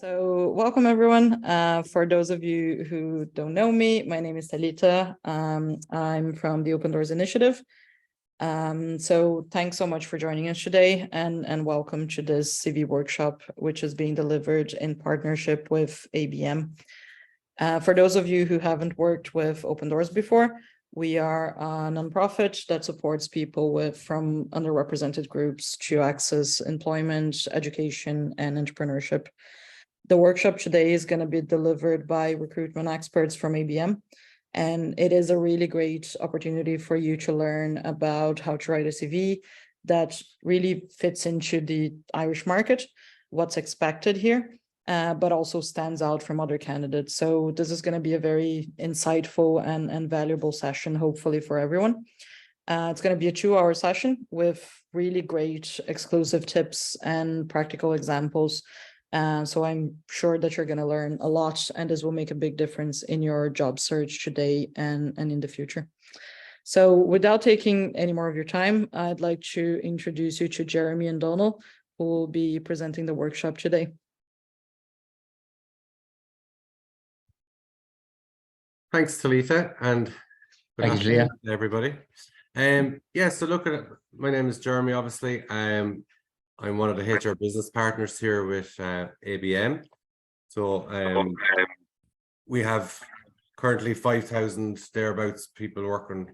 So welcome everyone. For those of you who don't know me, my name is Talita. I'm from the Open Doors initiative. So thanks so much for joining us today and welcome to this CV workshop, which is being delivered in partnership with ABM. For those of you who haven't worked with Open Doors before, we are a nonprofit that supports people from underrepresented groups to access employment, education, and entrepreneurship. The workshop today is going to be delivered by recruitment experts from ABM, and it is a really great opportunity for you to learn about how to write a CV that really fits into the Irish market, what's expected here, but also stands out from other candidates. So this is going to be a very insightful and valuable session, hopefully for everyone. It's going to be a 2-hour session with really great exclusive tips and practical examples. So I'm sure that you're going to learn a lot, and this will make a big difference in your job search today and in the future. So without taking any more of your time, I'd like to introduce you to Jeremy and Donald, who will be presenting the workshop today. Thanks, Talita, and good afternoon, everybody. So look at it. My name is Jeremy, obviously. I'm one of the HR business partners here with ABM. So we have currently 5,000 thereabouts people working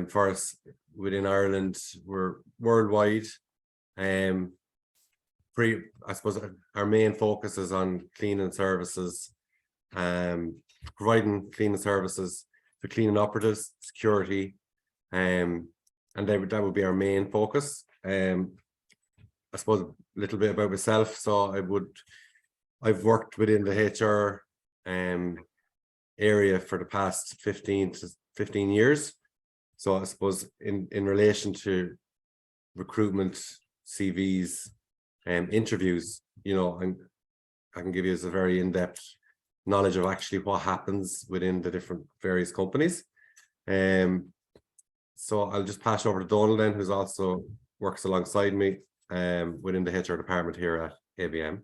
for us within Ireland. We're worldwide. I suppose our main focus is on cleaning services, providing cleaning services for cleaning operatives, security, and that would be our main focus. I suppose a little bit about myself. So I've worked within the HR area for the past 15 years. So I suppose in relation to recruitment, CVs, interviews, I can give you a very in-depth knowledge of actually what happens within the different various companies. So I'll just pass over to Donald then, who's also works alongside me within the HR department here at ABM.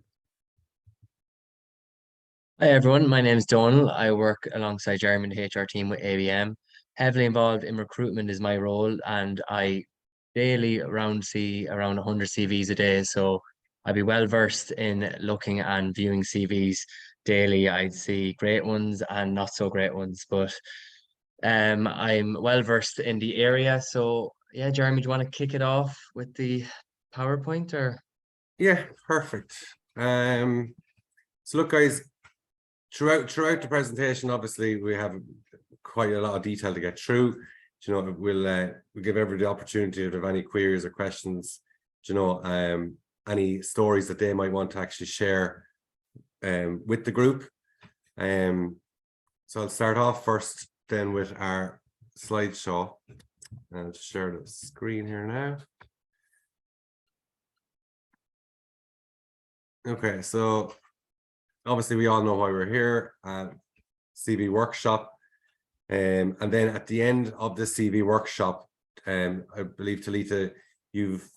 Hi everyone, my name is Donald. I work alongside Jeremy in the HR team with ABM. Heavily involved in recruitment is my role, and I daily see around 100 CVs a day. So I'd be well versed in looking and viewing CVs daily. I'd see great ones and not so great ones, but I'm well versed in the area. So yeah, Jeremy, do you want to kick it off with the PowerPoint or? Yeah, perfect. So look, guys, throughout the presentation, obviously we have quite a lot of detail to get through. We'll give everybody the opportunity if they have any queries or questions, any stories that they might want to actually share with the group. So I'll start off first then with our slideshow. I'll share the screen here now. Okay, so obviously we all know why we're here, CV workshop. And then at the end of the CV workshop, I believe, Talita, you've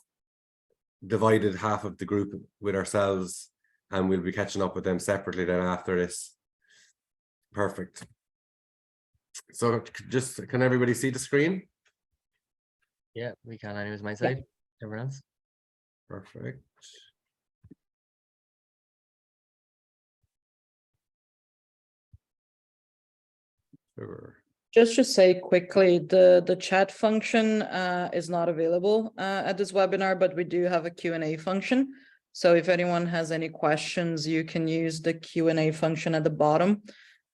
divided half of the group with ourselves, and we'll be catching up with them separately then after this. Perfect. So just, can everybody see the screen? Yeah, we can. Anyways, my side. Yeah. Everyone else? Perfect. Sure. Just to say quickly, the chat function is not available at this webinar, but we do have a Q&A function. So if anyone has any questions, you can use the Q&A function at the bottom.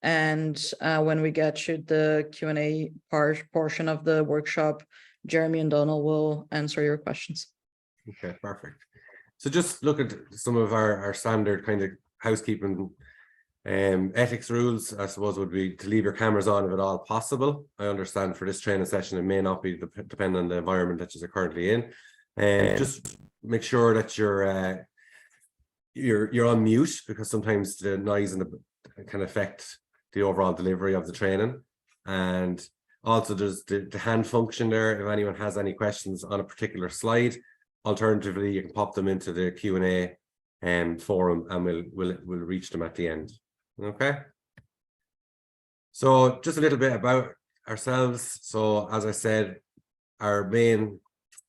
And when we get to the Q&A portion of the workshop, Jeremy and Donald will answer your questions. Okay, perfect. So just look at some of our standard kind of housekeeping ethics rules, I suppose, would be to leave your cameras on if at all possible. I understand for this training session, it may not be depending on the environment that you're currently in. Just make sure that you're on mute, because sometimes the noise can affect the overall delivery of the training. And also there's the hand function there if anyone has any questions on a particular slide. Alternatively, you can pop them into the Q&A forum, and we'll reach them at the end. Okay. So just a little bit about ourselves. So as I said, our main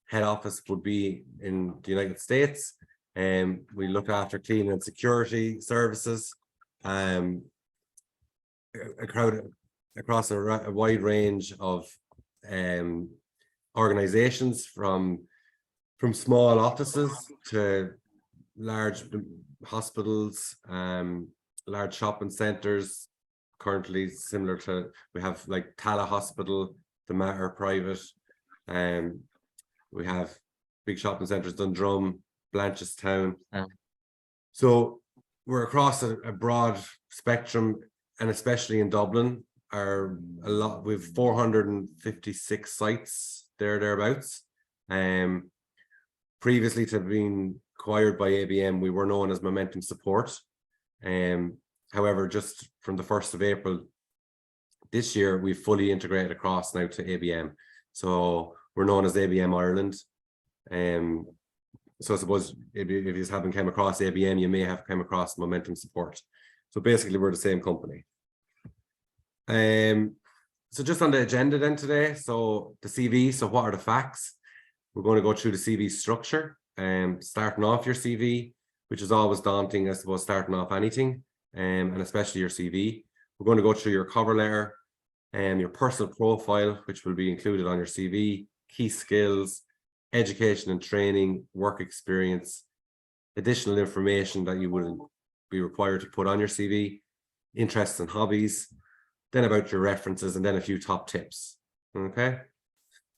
head office would be in the United States, and we look after cleaning and security services across a wide range of organizations, from small offices to large hospitals, large shopping centers. Currently, similar to, we have like Tala Hospital, the Mater Private, we have big shopping centers, Dundrum, Blanchestown. So we're across a broad spectrum, and especially in Dublin, we've 456 sites thereabouts. Previously to being acquired by ABM, we were known as Momentum Support. However, just from the 1st of April this year, we've fully integrated across now to ABM. So we're known as ABM Ireland. So I suppose if you haven't come across ABM, you may have come across Momentum Support. So basically, we're the same company. So just on the agenda then today, so the CV, so what are the facts? We're going to go through the CV structure, starting off your CV, which is always daunting, I suppose, starting off anything, and especially your CV. We're going to go through your cover letter, your personal profile, which will be included on your CV, key skills, education and training, work experience, additional information that you will be required to put on your CV, interests and hobbies, then about your references, and then a few top tips. Okay.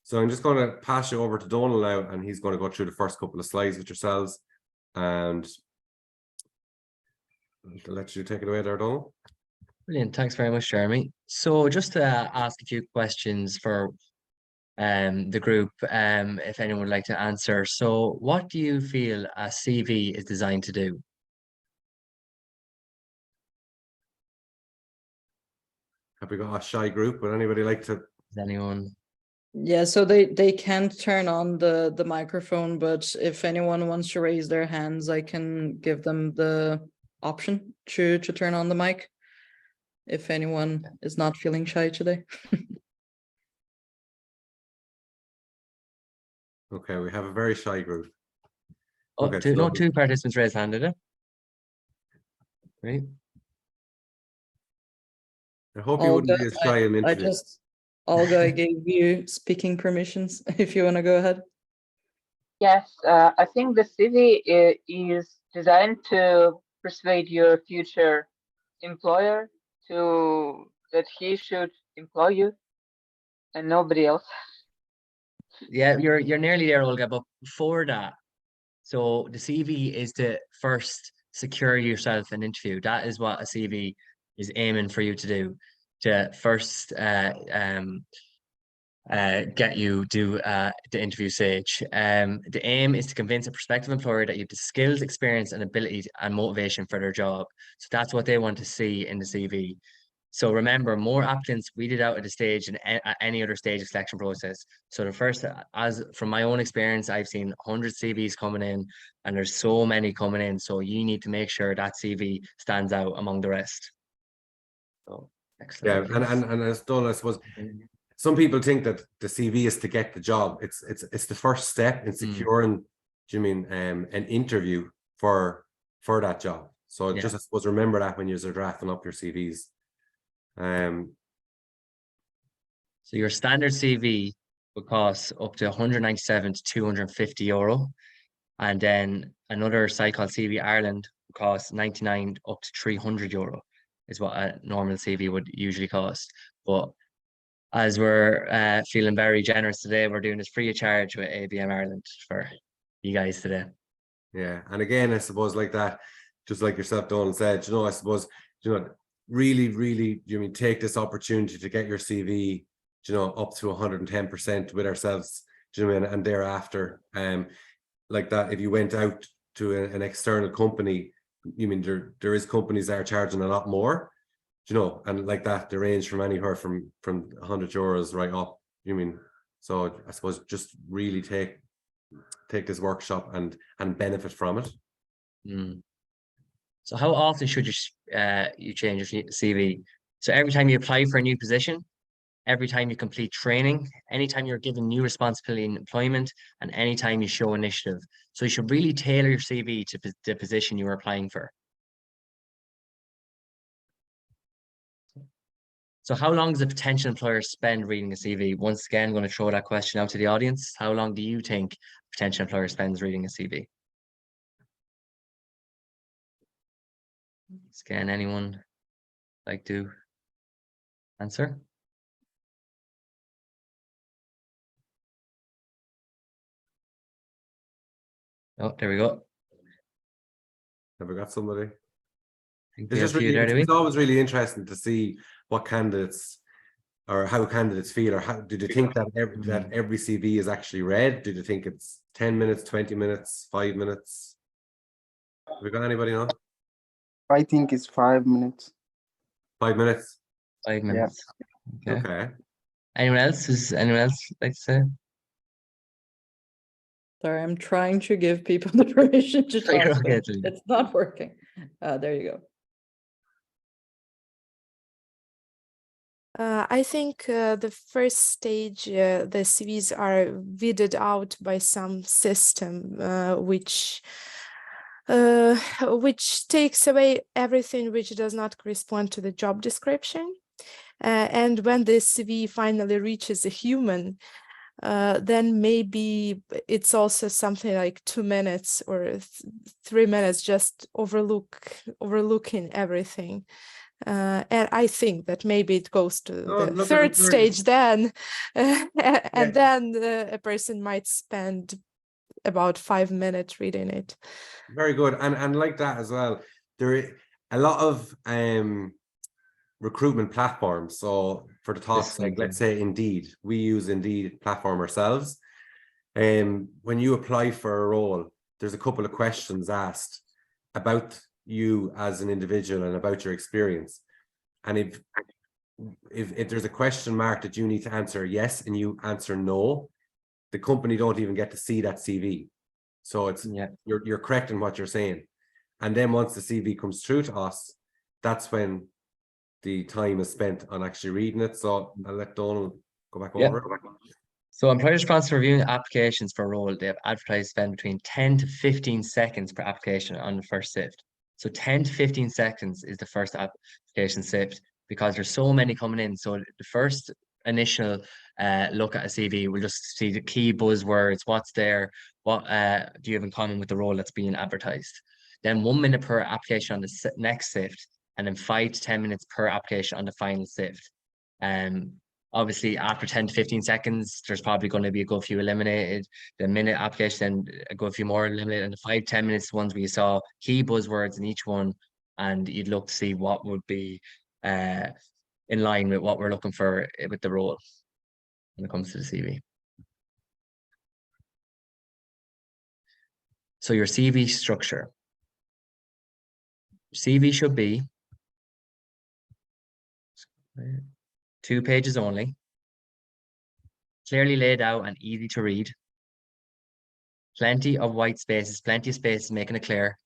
So I'm just going to pass you over to Donal now, and he's going to go through the first couple of slides with yourselves, and I'll let you take it away there, Donal. Brilliant. Thanks very much, Jeremy. So just to ask a few questions for the group, if anyone would like to answer. So what do you feel a CV is designed to do? Have we got a shy group? Would anybody like to? Does anyone? Yeah, so they can't turn on the microphone, but if anyone wants to raise their hands, I can give them the option to turn on the mic if anyone is not feeling shy today. Okay, we have a very shy group. Oh, Okay, two participants raised hand, did it? Great. I hope you wouldn't be as shy in interview. Olga, I gave you speaking permissions if you want to go ahead. Yes, I think the CV is designed to persuade your future employer that he should employ you and nobody else. Yeah, you're nearly there, Olga, but before that, so the CV is to first secure yourself an interview. That is what a CV is aiming for you to do, to first get you to the interview stage. The aim is to convince a prospective employer that you have the skills, experience, and ability and motivation for their job. So that's what they want to see in the CV. So remember, more applicants weeded out at the stage than at any other stage of selection process. So the first, as from my own experience, I've seen 100 CVs coming in, and there's so many coming in. So you need to make sure that CV stands out among the rest. So excellent. Yeah, and as Donal, I suppose some people think that the CV is to get the job. It's the first step in securing, an interview for that job. So just, I suppose, remember that when you're drafting up your CVs. So your standard CV would cost up to 197 to 250 euro, and then another site called CV Ireland would cost 99 up to 300 euro is what a normal CV would usually cost. But as we're feeling very generous today, we're doing this free of charge with ABM Ireland for you guys today. Yeah, and again, I suppose, like that, just like yourself, Donal, said, I suppose, really, take this opportunity to get your CV, up to 110% with ourselves, and thereafter, like that, if you went out to an external company, there is companies that are charging a lot more, and like that, they range from anywhere from 100 euros right up, so I suppose just really take this workshop and benefit from it. So how often should you change your CV? So every time you apply for a new position, every time you complete training, anytime you're given new responsibility in employment, and anytime you show initiative. So you should really tailor your CV to the position you are applying for. So how long does a potential employer spend reading a CV? Once again, I'm going to throw that question out to the audience. How long do you think a potential employer spends reading a CV? Can anyone like to answer? Oh, there we go. Have we got somebody? Think It's we have just a few really, there, do we? it's always really interesting to see what candidates or how candidates feel, or how do they think that every CV is actually read? Do they think it's 10 minutes, 20 minutes, 5 minutes? Have we got anybody on? I think it's 5 minutes. 5 minutes. 5 minutes. Okay. Okay. Anyone else? Anyone else like to say? Sorry, I'm trying to give people the permission to You're talk. okay, So Talita. it's not working. There you go. I think the first stage, the CVs are weeded out by some system, which takes away everything which does not correspond to the job description. And when the CV finally reaches a human, then maybe it's also something like 2 minutes or 3 minutes, just overlooking everything. And I think that maybe it goes to the third stage then, and then a person might spend about 5 minutes reading it. Very good. And like that as well, there is a lot of recruitment platforms. So for the top, like let's say Indeed, we use Indeed platform ourselves. When you apply for a role, there's a couple of questions asked about you as an individual and about your experience. And if there's a question mark that you need to answer yes and you answer no, the company don't even get to see that CV. So it's you're correct in what you're saying. And then once the CV comes through to us, that's when the time is spent on actually reading it. So I'll let Donald go back over it. So employers responsible for reviewing applications for a role, they have advertised spend between 10 to 15 seconds per application on the first sift. So 10 to 15 seconds is the first application sift, because there's so many coming in. So the first initial look at a CV, we'll just see the key buzzwords, what's there, what do you have in common with the role that's being advertised. Then 1 minute per application on the next sift, and then 5 to 10 minutes per application on the final sift. Obviously, after 10 to 15 seconds, there's probably going to be a good few eliminated. The minute application, then a good few more eliminated. And the 5 to 10 minutes ones where you saw key buzzwords in each one, and you'd look to see what would be in line with what we're looking for with the role when it comes to the CV. So your CV structure. CV should be 2 pages only, clearly laid out and easy to read, plenty of white spaces, plenty of spaces making it clear,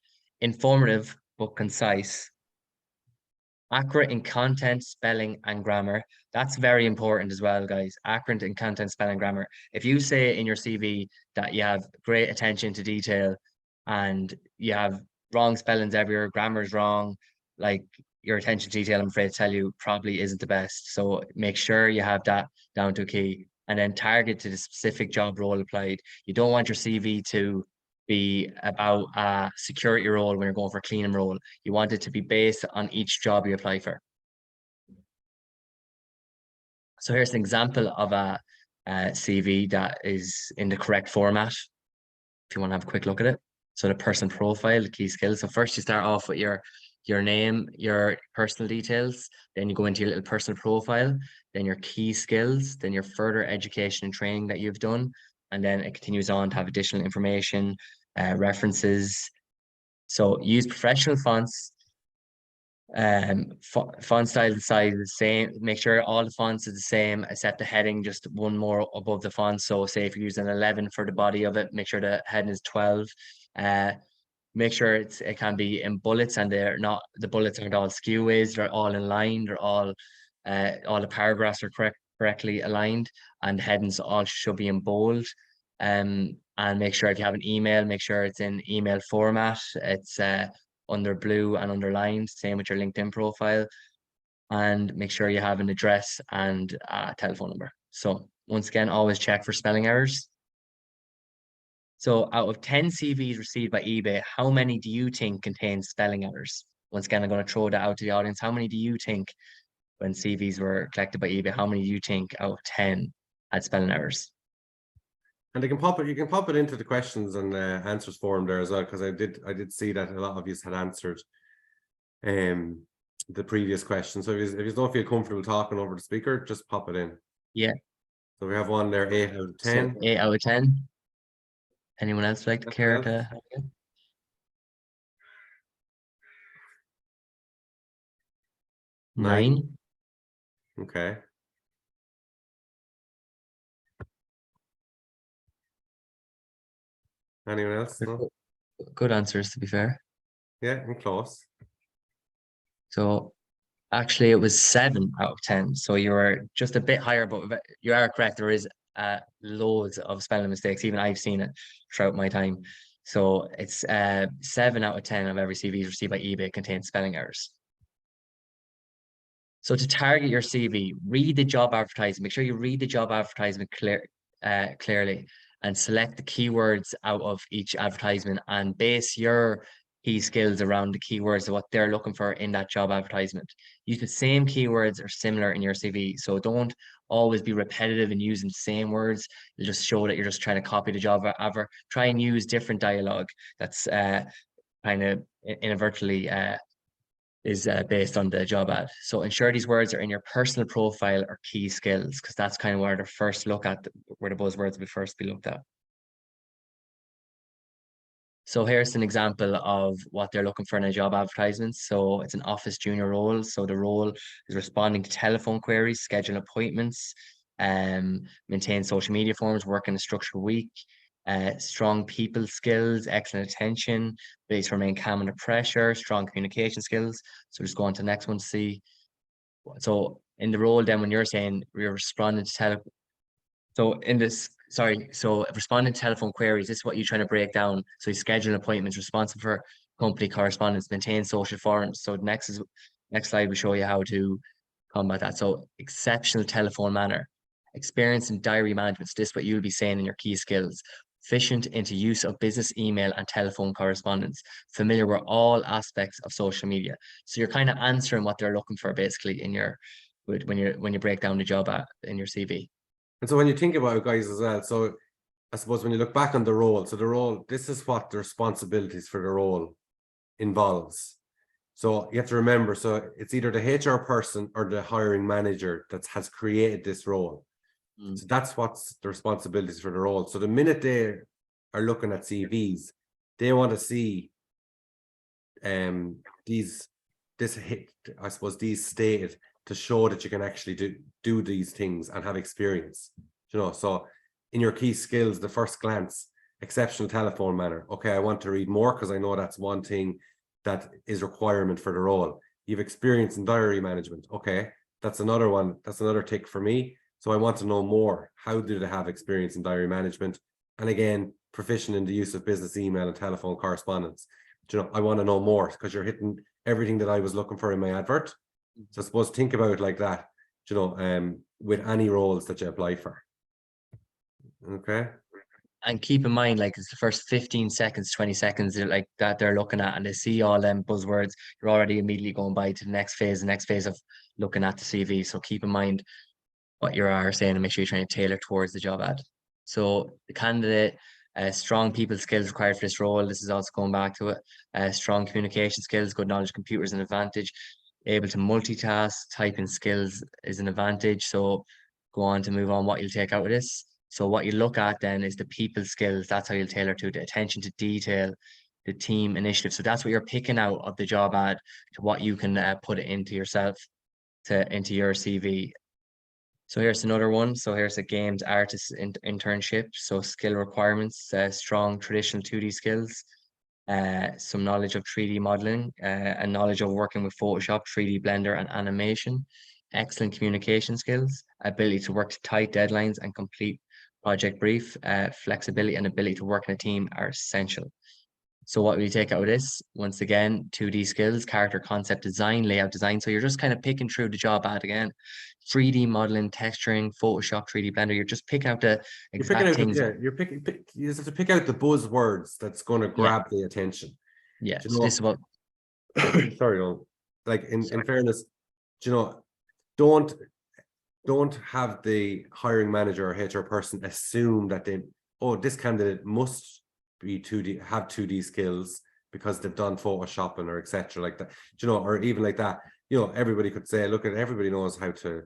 informative but concise, accurate in content, spelling, and grammar. That's very important as well, guys. Accurate in content, spelling, grammar. If you say in your CV that you have great attention to detail and you have wrong spellings everywhere, grammar's wrong, like your attention to detail, I'm afraid to tell you, probably isn't the best. So make sure you have that down to a key, and then target to the specific job role applied. You don't want your CV to be about a security role when you're going for a cleaning role. You want it to be based on each job you apply for. So here's an example of a CV that is in the correct format, if you want to have a quick look at it. So the person profile, the key skills. So first you start off with your name, your personal details, then you go into your little personal profile, then your key skills, then your further education and training that you've done, and then it continues on to have additional information, references. So use professional fonts, font style and size the same. Make sure all the fonts are the same except the heading just one more above the font. So say if you're using 11 for the body of it, make sure the heading is 12. make sure it can be in bullets, and the bullets aren't all skew-ways, they're all in line, they're all the paragraphs are correctly aligned, and headings all should be in bold. And make sure if you have an email, make sure it's in email format. It's under blue and underlined, same with your LinkedIn profile. And make sure you have an address and a telephone number. So once again, always check for spelling errors. So out of 10 CVs received by eBay, how many do you think contain spelling errors? Once again, I'm going to throw that out to the audience. How many do you think, when CVs were collected by eBay, how many do you think out of 10 had spelling errors? And you can pop it into the questions and answers form there as well, because I did see that a lot of you had answered the previous question. So if you don't feel comfortable talking over the speaker, just pop it in. Yeah. So we have one there, 8 out of 10. So 8 out of 10. Anyone else like to care to? 9. Okay. Anyone else? No? Good answers, to be fair. Yeah, I'm close. So actually it was 7 out of 10. So you were just a bit higher, but you are correct. There is loads of spelling mistakes. Even I've seen it throughout my time. So it's 7 out of 10 of every CV received by eBay contains spelling errors. So to target your CV, read the job advertisement. Make sure you read the job advertisement clearly, and select the keywords out of each advertisement, and base your key skills around the keywords of what they're looking for in that job advertisement. Use the same keywords or similar in your CV. So don't always be repetitive in using the same words. It'll just show that you're just trying to copy the job advert. Try and use different dialogue that's kind of inadvertently is based on the job ad. So ensure these words are in your personal profile or key skills, because that's kind of where the first look at, where the buzzwords will first be looked at. So here's an example of what they're looking for in a job advertisement. So it's an office junior role. So the role is responding to telephone queries, schedule appointments, maintain social media forms, work in a structured week, strong people skills, excellent attention, ability to remain calm under pressure, strong communication skills. So just go on to the next one to see. So in the role then, when you're saying you're responding to responding to telephone queries, this is what you're trying to break down. So you schedule appointments, responsible for company correspondence, maintain social forums. So next slide will show you how to combat that. So exceptional telephone manner, experience in diary management. So this is what you'll be saying in your key skills. Efficient into use of business email and telephone correspondence, familiar with all aspects of social media. So you're kind of answering what they're looking for basically in your when you break down the job in your CV. And so when you think about it, guys, as well, so I suppose when you look back on the role, so the role, this is what the responsibilities for the role involves. So you have to remember, so it's either the HR person or the hiring manager that has created this role. So that's what's the responsibilities for the role. So the minute they are looking at CVs, they want to see these stated to show that you can actually do these things and have experience. You know, so in your key skills, the first glance, exceptional telephone manner. Okay, I want to read more because I know that's one thing that is requirement for the role. You've experience in diary management. Okay, that's another one. That's another tick for me. So I want to know more. How do they have experience in diary management? And again, proficient in the use of business email and telephone correspondence. You know, I want to know more because you're hitting everything that I was looking for in my advert. So I suppose think about it like that, you know, with any roles that you apply for. Okay. And keep in mind, like, it's the first 15 seconds, 20 seconds like that they're looking at, and they see all them buzzwords, you're already immediately going by to the next phase of looking at the CV. So keep in mind what you are saying and make sure you're trying to tailor towards the job ad. So the candidate, strong people skills required for this role. This is also going back to it. Strong communication skills, good knowledge of computers, an advantage. Able to multitask, typing skills is an advantage. So go on to move on what you'll take out of this. So what you look at then is the people skills. That's how you'll tailor to the attention to detail, the team initiative. So that's what you're picking out of the job ad to what you can put it into yourself, into your CV. So here's another one. So here's a games artist internship. So skill requirements, strong traditional 2D skills, some knowledge of 3D modeling, and knowledge of working with Photoshop, 3D Blender, and animation, excellent communication skills, ability to work to tight deadlines and complete project brief, flexibility and ability to work in a team are essential. So what will you take out of this? Once again, 2D skills, character concept design, layout design. So you're just kind of picking through the job ad again. 3D modeling, texturing, Photoshop, 3D Blender. You're just picking out the exact things. You just have to pick out the buzzwords that's going to grab the attention. Yeah, Do so you know, this is about sorry, no. Like in fairness, do you know, don't have the hiring manager or HR person assume that this candidate must be 2D, have 2D skills because they've done photoshopping or etc. like that, you know, or even like that. You know, everybody could say, look, at everybody knows how to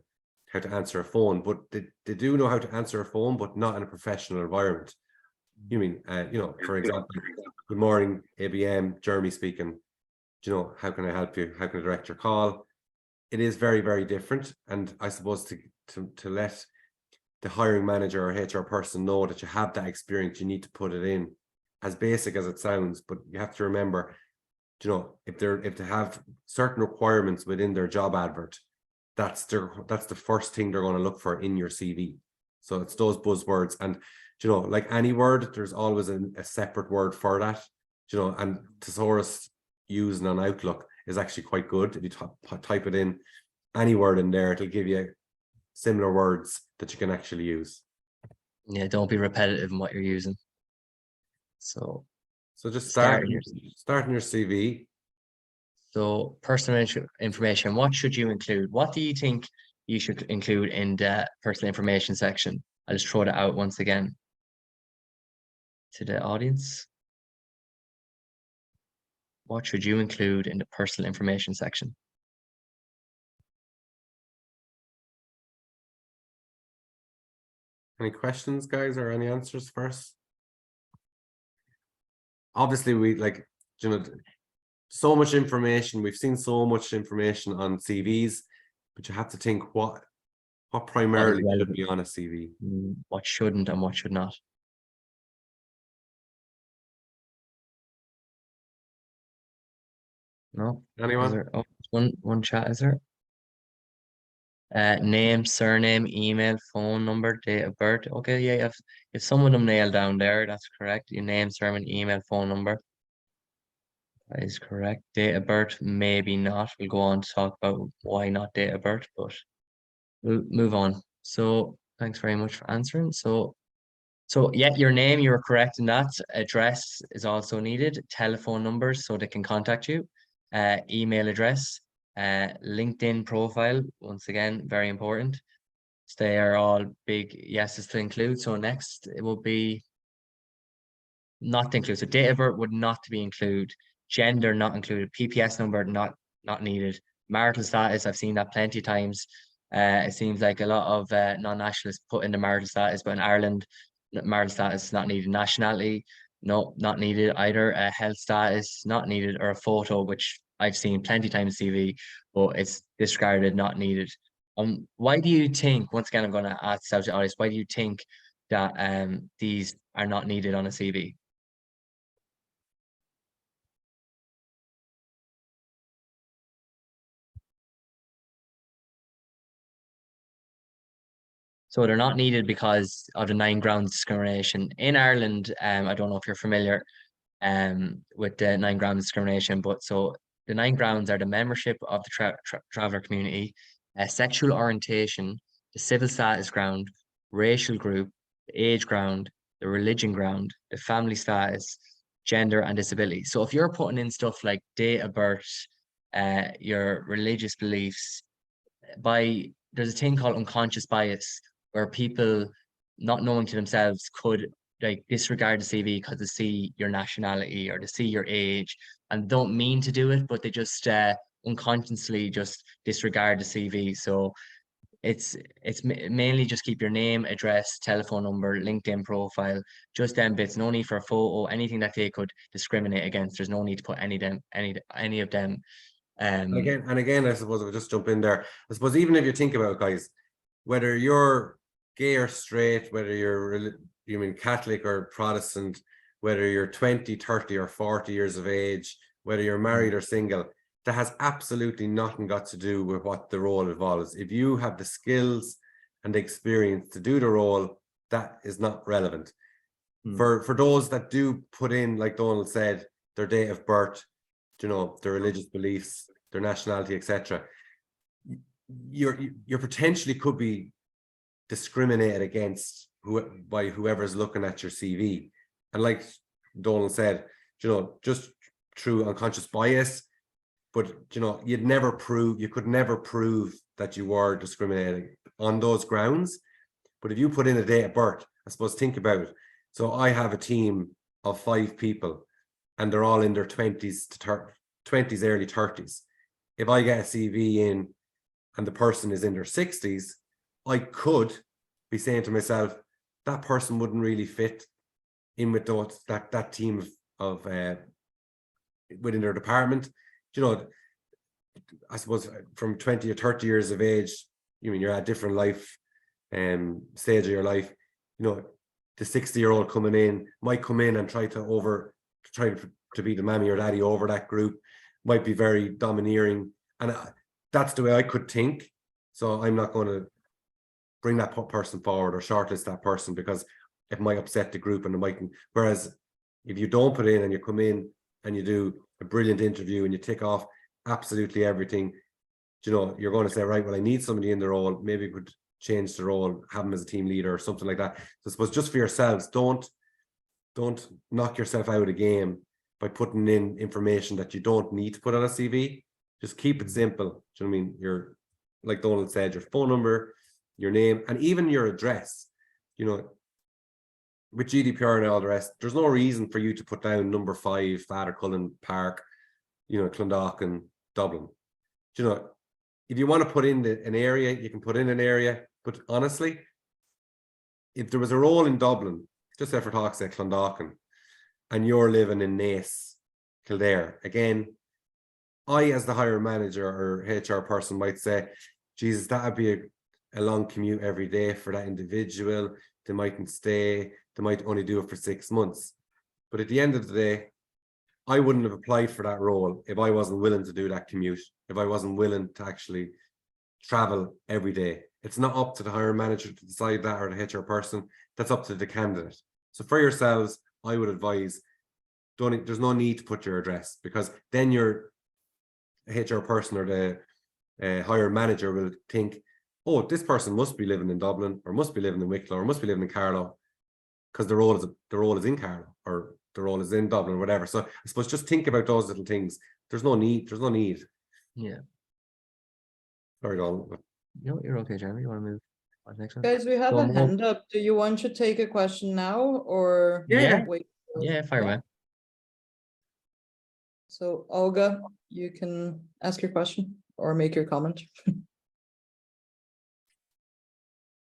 answer a phone, but they do know how to answer a phone, but not in a professional environment. You mean, you know, for example, good morning, ABM, Jeremy speaking. Do you know, how can I help you? How can I direct your call? It is very, very different. And I suppose to let the hiring manager or HR person know that you have that experience, you need to put it in, as basic as it sounds. But you have to remember, you know, if they have certain requirements within their job advert, that's the first thing they're going to look for in your CV. So it's those buzzwords. And you know, like any word, there's always a separate word for that. You know, and thesaurus using on Outlook is actually quite good. If you type it in, any word in there, it'll give you similar words that you can actually use. Yeah, don't be repetitive in what you're using. So just starting your CV. So personal information, what should you include? What do you think you should include in the personal information section? I'll just throw that out once again to the audience. What should you include in the personal information section? Any questions, guys, or any answers first? Obviously, we like, you know, so much information. We've seen so much information on CVs, but you have to think what primarily should be on a CV. What shouldn't and what should not. No? Anyone? Is there, oh, one chat, is there? Name, surname, email, phone number, date of birth. Okay, yeah, if some of them nailed down there, that's correct. Your name, surname, email, phone number. That is correct. Date of birth, maybe not. We'll go on to talk about why not date of birth, but we'll move on. So thanks very much for answering. So yeah, your name, you were correct in that. Address is also needed. Telephone numbers so they can contact you. Email address, LinkedIn profile, once again, very important. So they are all big yeses to include. So next it will be not to include. So date of birth would not be included. Gender not included. PPS number not needed. Marital status, I've seen that plenty of times. It seems like a lot of non-nationalists put in the marital status, but in Ireland, marital status is not needed. Nationality, no, not needed either. Health status, not needed, or a photo, which I've seen plenty of times CV, but it's discarded, not needed. Why do you think, once again, I'm going to ask the audience, why do you think that these are not needed on a CV? So they're not needed because of the 9 grounds discrimination in Ireland. I don't know if you're familiar with the 9 grounds discrimination, but so the 9 grounds are the membership of the traveller community, sexual orientation, the civil status ground, racial group, the age ground, the religion ground, the family status, gender and disability. So if you're putting in stuff like date of birth, your religious beliefs, there's a thing called unconscious bias, where people not knowing to themselves could like disregard the CV because they see your nationality or they see your age and don't mean to do it, but they just unconsciously just disregard the CV. So it's mainly just keep your name, address, telephone number, LinkedIn profile, just them bits. No need for a photo, anything that they could discriminate against. There's no need to put any of them. And again, I suppose I'll just jump in there. I suppose even if you think about it, guys, whether you're gay or straight, whether you're Catholic or Protestant, whether you're 20, 30 or 40 years of age, whether you're married or single, that has absolutely nothing got to do with what the role involves. If you have the skills and the experience to do the role, that is not relevant. For those that do put in, like Donald said, their date of birth, you know, their religious beliefs, their nationality, etc., you're potentially could be discriminated against by whoever's looking at your CV. And like Donald said, you know, just through unconscious bias, but you know, you could never prove that you were discriminating on those grounds. But if you put in a date of birth, I suppose, think about it. So I have a team of 5 people and they're all in their 20s to 20s, early 30s. If I get a CV in and the person is in their 60s, I could be saying to myself, that person wouldn't really fit in with that team of within their department. You know, I suppose from 20 or 30 years of age, you mean you're at a different life stage of your life. You know, the 60-year-old coming in might come in and try to be the mammy or daddy over that group, might be very domineering, and that's the way I could think. So I'm not going to bring that person forward or shortlist that person because it might upset the group and it mightn't. Whereas if you don't put in and you come in and you do a brilliant interview and you tick off absolutely everything, you know, you're going to say, right, well, I need somebody in the role. Maybe we could change the role, have them as a team leader or something like that. So I suppose just for yourselves, don't knock yourself out of the game by putting in information that you don't need to put on a CV. Just keep it simple. Do you know what I mean? Your, like Donald said, your phone number, your name, and even your address. You know, with GDPR and all the rest, there's no reason for you to put down number 5, Fathercullen Park, you know, Clondalkin, Dublin. Do you know, if you want to put in an area, you can put in an area. But honestly, if there was a role in Dublin, just say for talk's sake, Clondalkin, and you're living in Naas, Kildare, again, I, as the hiring manager or HR person, might say, Jesus, that would be a long commute every day for that individual. They mightn't stay. They might only do it for 6 months. But at the end of the day, I wouldn't have applied for that role if I wasn't willing to do that commute, if I wasn't willing to actually travel every day. It's not up to the hiring manager to decide that, or the HR person. That's up to the candidate. So for yourselves, I would advise, there's no need to put your address, because then your HR person or the hiring manager will think, oh, this person must be living in Dublin, or must be living in Wicklow, or must be living in Carlow, because the role is in Carlow, or the role is in Dublin, or whatever. So I suppose just think about those little things. There's no need. Yeah. Sorry, Donald. No, you're okay, Jeremy. You want to move on to the next one? Guys, we have Go a on. hand up. Do you want to take a question now or Yeah. wait? Yeah, fire away. So Olga, you can ask your question or make your comment.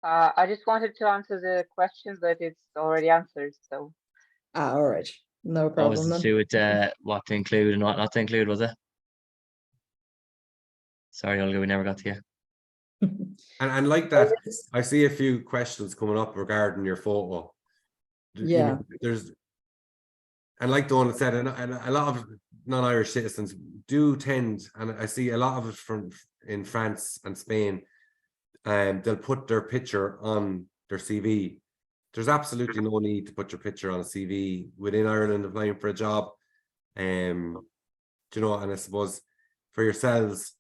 I just wanted to answer the question, but it's already answered. So All right, no What was problem to then. do with what to include and what not to include, was it? Sorry, Olga, we never got to you. And like that, I see a few questions coming up regarding your photo. Yeah. And like Donald said, and a lot of non-Irish citizens do tend, and I see a lot of it in France and Spain, and they'll put their picture on their CV. There's absolutely no need to put your picture on a CV within Ireland applying for a job. You know, and I suppose for yourselves,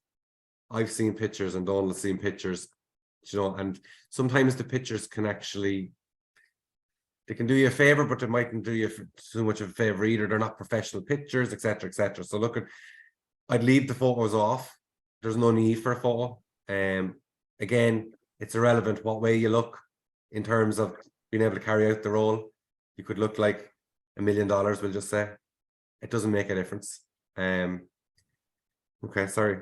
I've seen pictures and Donald's seen pictures, you know, and sometimes the pictures can actually, they can do you a favor, but they mightn't do you too much of a favor either. They're not professional pictures, etc., etc. So look, I'd leave the photos off. There's no need for a photo. Again, it's irrelevant what way you look in terms of being able to carry out the role. You could look like $1 million, we'll just say. It doesn't make a difference. Okay, sorry.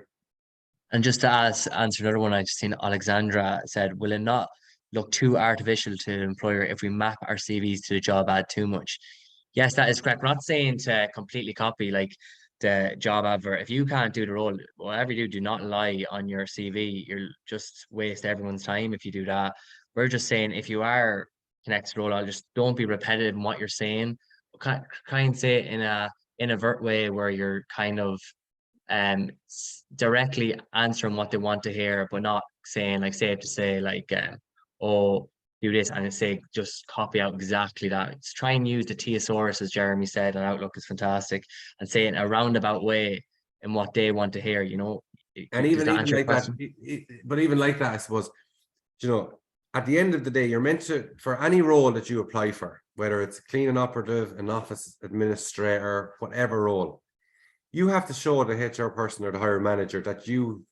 And just to answer another one, I just seen Alexandra said, will it not look too artificial to the employer if we map our CVs to the job ad too much? Yes, that is correct. We're not saying to completely copy like the job advert. If you can't do the role, whatever you do not lie on your CV. You'll just waste everyone's time if you do that. We're just saying if you are connected to the role, just don't be repetitive in what you're saying, try and say it in a vert way where you're kind of directly answering what they want to hear, but not saying like safe to say like oh, do this and say just copy out exactly that. Just try and use the thesaurus, as Jeremy said, and Outlook is fantastic, and say it in a roundabout way in what they want to hear, you know. And Does even that answer your like that, question? but even like that, I suppose, you know, at the end of the day, you're meant to, for any role that you apply for, whether it's a cleaning operative, an office administrator, whatever role, you have to show the HR person or the hiring manager that you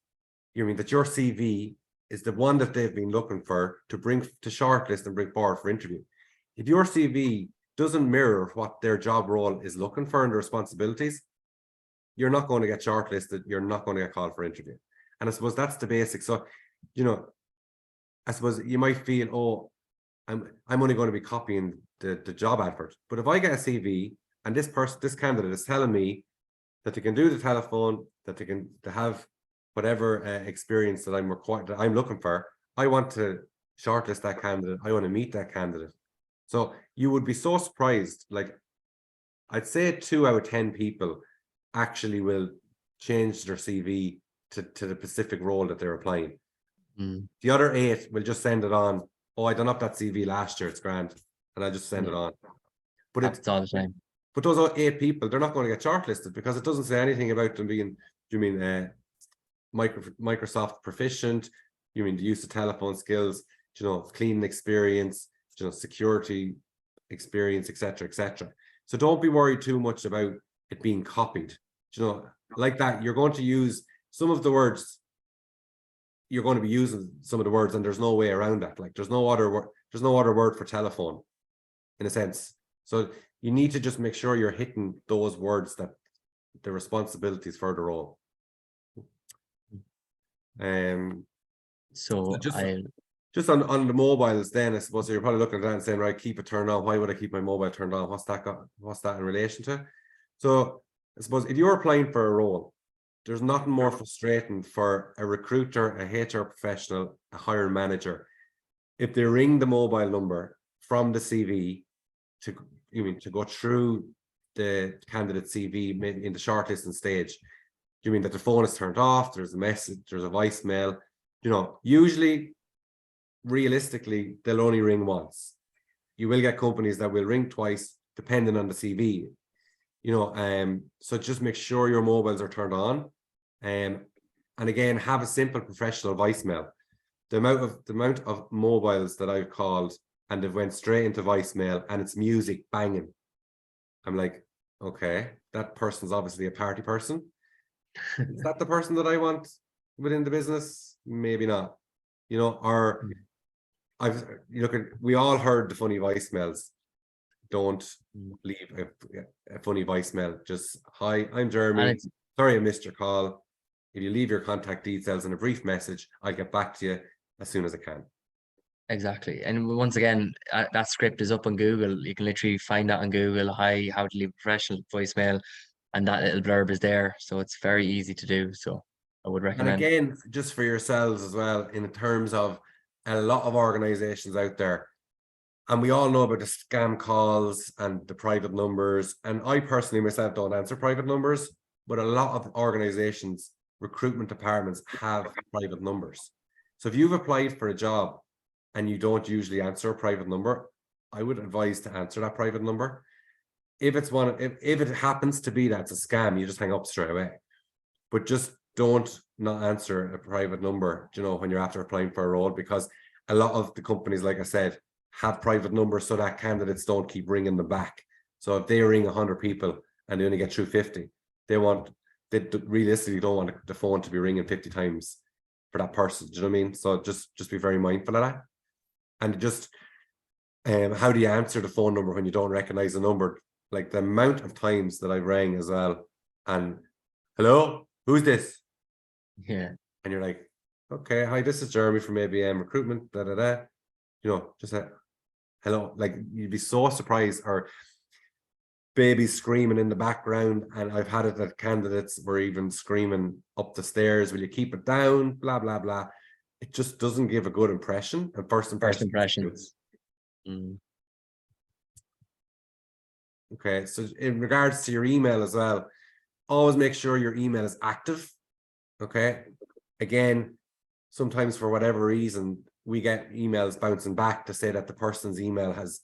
mean that your CV is the one that they've been looking for to bring to shortlist and bring forward for interview. If your CV doesn't mirror what their job role is looking for and the responsibilities, you're not going to get shortlisted. You're not going to get called for interview. And I suppose that's the basic. So, you know, I suppose you might feel, oh, I'm only going to be copying the job advert. But if I get a CV and this candidate is telling me that they can do the telephone, that they have whatever experience that I'm looking for, I want to shortlist that candidate. I want to meet that candidate. So you would be so surprised. Like, I'd say 2 out of 10 people actually will change their CV to the specific role that they're applying. The other 8 will just send it on. Oh, I done up that CV last year. It's grand, and I just send it on. But It's all the same. But those 8 people, they're not going to get shortlisted because it doesn't say anything about them being. You mean Microsoft proficient? You mean the use of telephone skills? You know, cleaning experience? You know, security experience, etc., etc. So don't be worried too much about it being copied. You know, like that, you're going to use some of the words. You're going to be using some of the words, and there's no way around that. Like, there's no other word for telephone, in a sense. So you need to just make sure you're hitting those words, that the responsibilities for the role. So just on the mobiles, then I suppose you're probably looking at that and saying, right, keep it turned on. Why would I keep my mobile turned on? What's that in relation to? So I suppose if you're applying for a role, there's nothing more frustrating for a recruiter, a HR professional, a hiring manager, if they ring the mobile number from the CV to go through the candidate CV in the shortlisting stage. You mean that the phone is turned off? There's a message, there's a voicemail. You know, usually, realistically, they'll only ring once. You will get companies that will ring twice, depending on the CV. You know, so just make sure your mobiles are turned on, and again, have a simple professional voicemail. The amount of mobiles that I've called and they've went straight into voicemail and it's music banging, I'm like, okay, that person's obviously a party person. Is that the person that I want within the business? Maybe not. You know, or we all heard the funny voicemails. Don't leave a funny voicemail. Just, hi, I'm Jeremy. Sorry I missed your call. If you leave your contact details in a brief message, I'll get back to you as soon as I can. Exactly. And once again, that script is up on Google. You can literally find that on Google. Hi, how to leave a professional voicemail, and that little blurb is there. So it's very easy to do. So I would recommend. And again, just for yourselves as well, in terms of a lot of organizations out there, and we all know about the scam calls and the private numbers. And I personally myself don't answer private numbers, but a lot of organizations, recruitment departments have private numbers. So if you've applied for a job and you don't usually answer a private number, I would advise to answer that private number. If it's if it happens to be that it's a scam, you just hang up straight away. But just don't not answer a private number, you know, when you're after applying for a role, because a lot of the companies, like I said, have private numbers so that candidates don't keep ringing them back. So if they ring 100 people and they only get through 50, they realistically don't want the phone to be ringing 50 times for that person. Do you know what I mean? So just be very mindful of that. And just how do you answer the phone number when you don't recognize the number? Like the amount of times that I've rang as well, and hello, who's this? Yeah. And you're like, okay, hi, this is Jeremy from ABM Recruitment, you know, just a hello. Like, you'd be so surprised. Or babies screaming in the background, and I've had it that candidates were even screaming up the stairs, will you keep it down, blah blah blah. It just doesn't give a good impression. And first impressions. Okay, so in regards to your email as well, always make sure your email is active. Okay, again, sometimes for whatever reason, we get emails bouncing back to say that the person's email has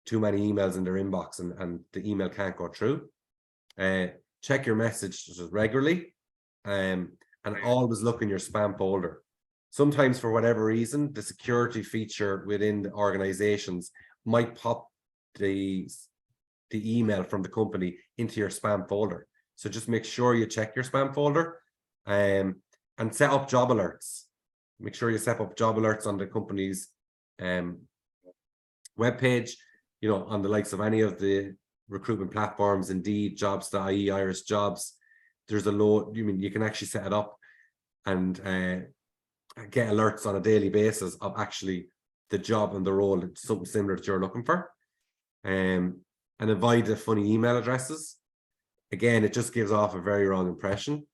too many emails in their inbox and the email can't go through. Check your messages regularly, and always look in your spam folder. Sometimes for whatever reason, the security feature within the organizations might pop the email from the company into your spam folder. So just make sure you check your spam folder, and set up job alerts. Make sure you set up job alerts on the company's webpage, you know, on the likes of any of the recruitment platforms, Indeed, Jobs.ie, Irish Jobs. There's a load, you can actually set it up and get alerts on a daily basis of actually the job and the role, something similar that you're looking for. And avoid the funny email addresses. Again, it just gives off a very wrong impression.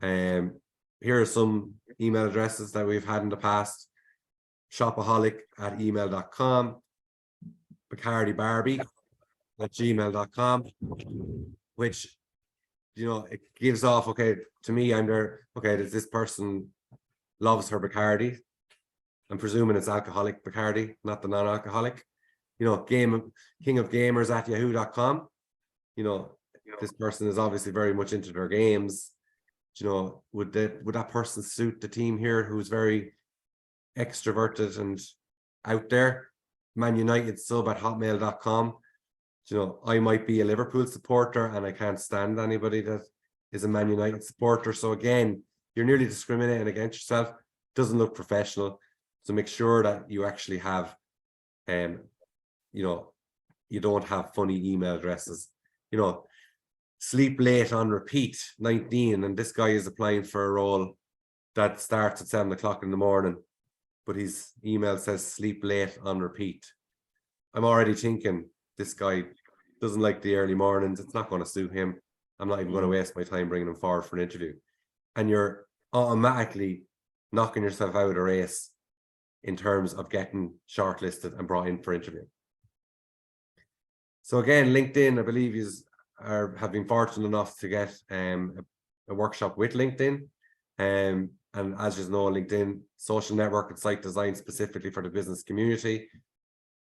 Here are some email addresses that we've had in the past: shopaholic@email.com, bacardibarbie@gmail.com, which, you know, it gives off, okay, to me, I'm there, okay, does this person loves her Bacardi? I'm presuming it's alcoholic Bacardi, not the non-alcoholic. You know, kingofgamers@yahoo.com. You know, this person is obviously very much into their games. You know, would that person suit the team here, who's very extroverted and out there? manunited@hotmail.com. You know, I might be a Liverpool supporter and I can't stand anybody that is a Man United supporter. So again, you're nearly discriminating against yourself. Doesn't look professional. So make sure that you actually have, you know, you don't have funny email addresses. You know, sleep late on repeat, 19, and this guy is applying for a role that starts at 7 o'clock in the morning, but his email says sleep late on repeat. I'm already thinking this guy doesn't like the early mornings. It's not going to suit him. I'm not even going to waste my time bringing him forward for an interview. And you're automatically knocking yourself out of the race in terms of getting shortlisted and brought in for interview. So again, LinkedIn, I believe, have been fortunate enough to get a workshop with LinkedIn. And as you know, LinkedIn, social network and site design specifically for the business community,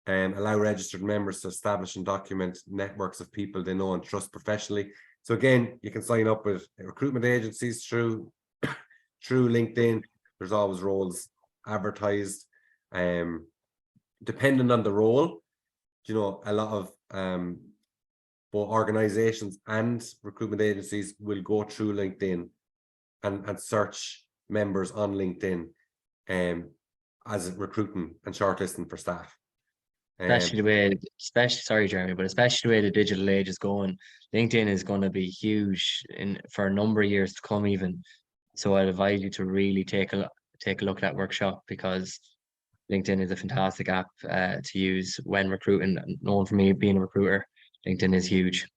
and allow registered members to establish and document networks of people they know and trust professionally. So again, you can sign up with recruitment agencies through LinkedIn. There's always roles advertised. Depending on the role, you know, a lot of both organizations and recruitment agencies will go through LinkedIn and search members on LinkedIn as recruiting and shortlisting for staff. Especially the way, sorry, Jeremy, but especially the way the digital age is going, LinkedIn is going to be huge for a number of years to come even. So I'd advise you to really take a look at that workshop, because LinkedIn is a fantastic app to use when recruiting. Known for me being a recruiter, LinkedIn is huge.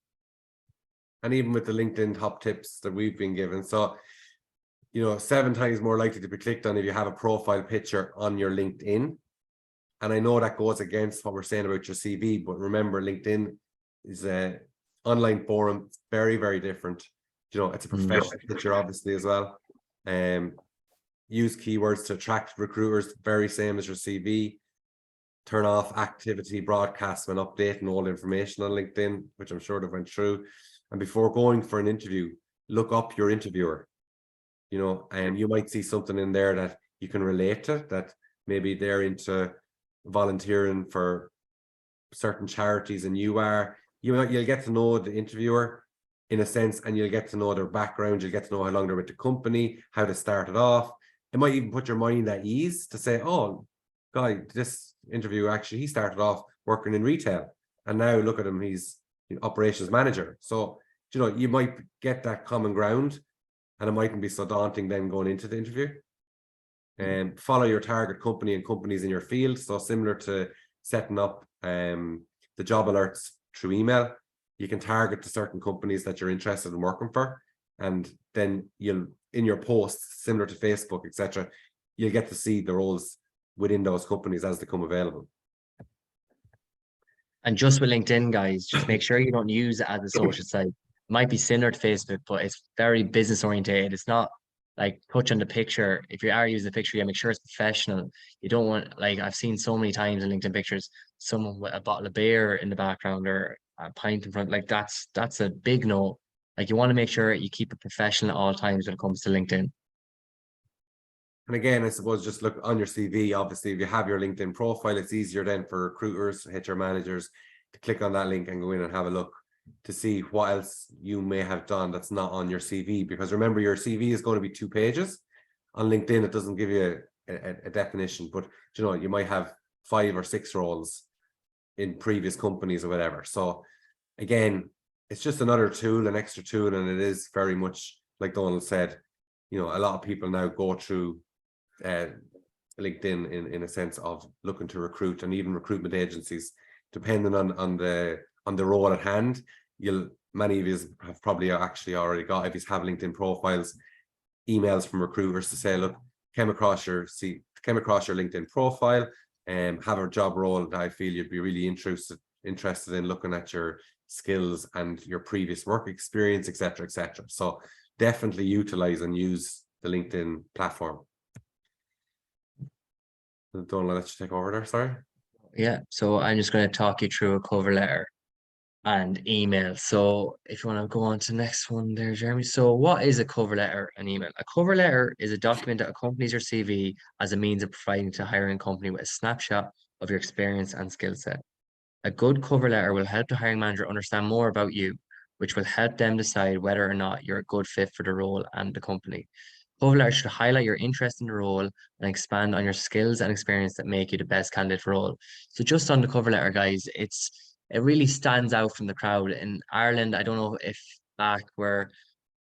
And even with the LinkedIn top tips that we've been given, so, you know, 7 times more likely to be clicked on if you have a profile picture on your LinkedIn. And I know that goes against what we're saying about your CV, but remember, LinkedIn is an online forum. It's very, very different. You know, it's a professional picture, obviously, as well. Use keywords to attract recruiters, very same as your CV. Turn off activity broadcasts when updating all information on LinkedIn, which I'm sure they went through. And before going for an interview, look up your interviewer. You know, and you might see something in there that you can relate to, that maybe they're into volunteering for certain charities and you are. You'll get to know the interviewer in a sense, and you'll get to know their background. You'll get to know how long they're with the company, how they started off. It might even put your mind at ease to say, oh, guy, this interview, actually, he started off working in retail and now look at him, he's operations manager. So, you know, you might get that common ground, and it mightn't be so daunting then going into the interview. And follow your target company and companies in your field. So similar to setting up the job alerts through email, you can target to certain companies that you're interested in working for, and then you'll, in your posts, similar to Facebook, etc., you'll get to see the roles within those companies as they come available. And just with LinkedIn, guys, just make sure you don't use it as a social site. It might be similar to Facebook, but it's very business oriented. It's not like touch on the picture. If you are using the picture, make sure it's professional. You don't want, like I've seen so many times in LinkedIn pictures, someone with a bottle of beer in the background or a pint in front. Like that's a big no. Like you want to make sure you keep it professional at all times when it comes to LinkedIn. And again, I suppose just look on your CV. Obviously, if you have your LinkedIn profile, it's easier then for recruiters, HR managers to click on that link and go in and have a look to see what else you may have done that's not on your CV. Because remember, your CV is going to be 2 pages. On LinkedIn, it doesn't give you a definition, but you know, you might have 5 or 6 roles in previous companies or whatever. So again, it's just another tool, an extra tool, and it is very much like Donald said, you know, a lot of people now go through LinkedIn in a sense of looking to recruit, and even recruitment agencies, depending on the role at hand. Many of you have probably actually already got, if you have LinkedIn profiles, emails from recruiters to say, look, came across your LinkedIn profile and have a job role that I feel you'd be really interested in looking at your skills and your previous work experience, etc., etc. So definitely utilize and use the LinkedIn platform. Don't let you take over there, sorry. Yeah, so I'm just going to talk you through a cover letter and email. So if you want to go on to the next one there, Jeremy. So what is a cover letter and email? A cover letter is a document that accompanies your CV as a means of providing to a hiring company with a snapshot of your experience and skill set. A good cover letter will help the hiring manager understand more about you, which will help them decide whether or not you're a good fit for the role and the company. Cover letter should highlight your interest in the role and expand on your skills and experience that make you the best candidate for the role. So just on the cover letter, guys, it really stands out from the crowd. In Ireland, I don't know if back where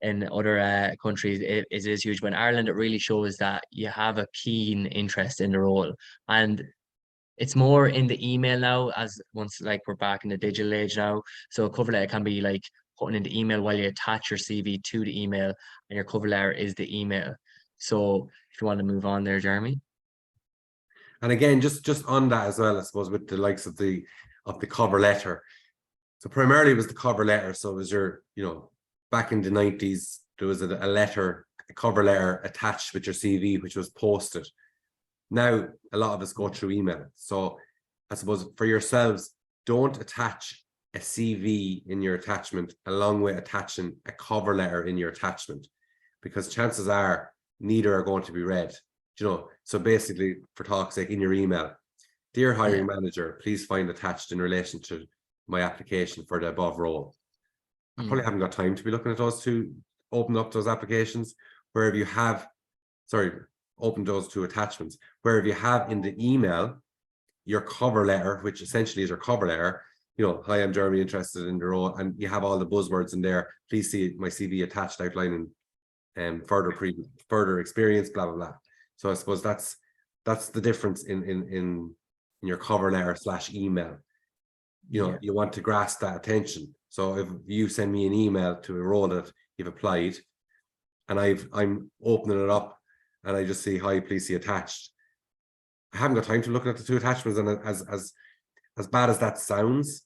in other countries it is huge, but in Ireland, it really shows that you have a keen interest in the role. And it's more in the email now, as once like we're back in the digital age now. So a cover letter can be like putting in the email while you attach your CV to the email, and your cover letter is the email. So if you want to move on there, Jeremy. And again, just on that as well, I suppose, with the likes of the cover letter. So primarily it was the cover letter. So it was your, you know, back in the 90s, there was a cover letter attached with your CV, which was posted. Now, a lot of us go through email. So I suppose for yourselves, don't attach a CV in your attachment along with attaching a cover letter in your attachment, because chances are neither are going to be read. You know, so basically, for talk's sake, in your email, dear hiring manager, please find attached in relation to my application for the above role. I probably haven't got time to be looking at those two, open up those applications. Wherever you have, open those two attachments. Wherever you have in the email your cover letter, which essentially is your cover letter, you know, hi, I'm Jeremy, interested in the role, and you have all the buzzwords in there. Please see my CV attached, outlining further experience, blah blah blah. So I suppose that's the difference in your cover letter / email. You know, you want to grasp that attention. So if you send me an email to a role that you've applied, and I'm opening it up, and I just see, hi, please see attached. I haven't got time to look at the two attachments, and as bad as that sounds,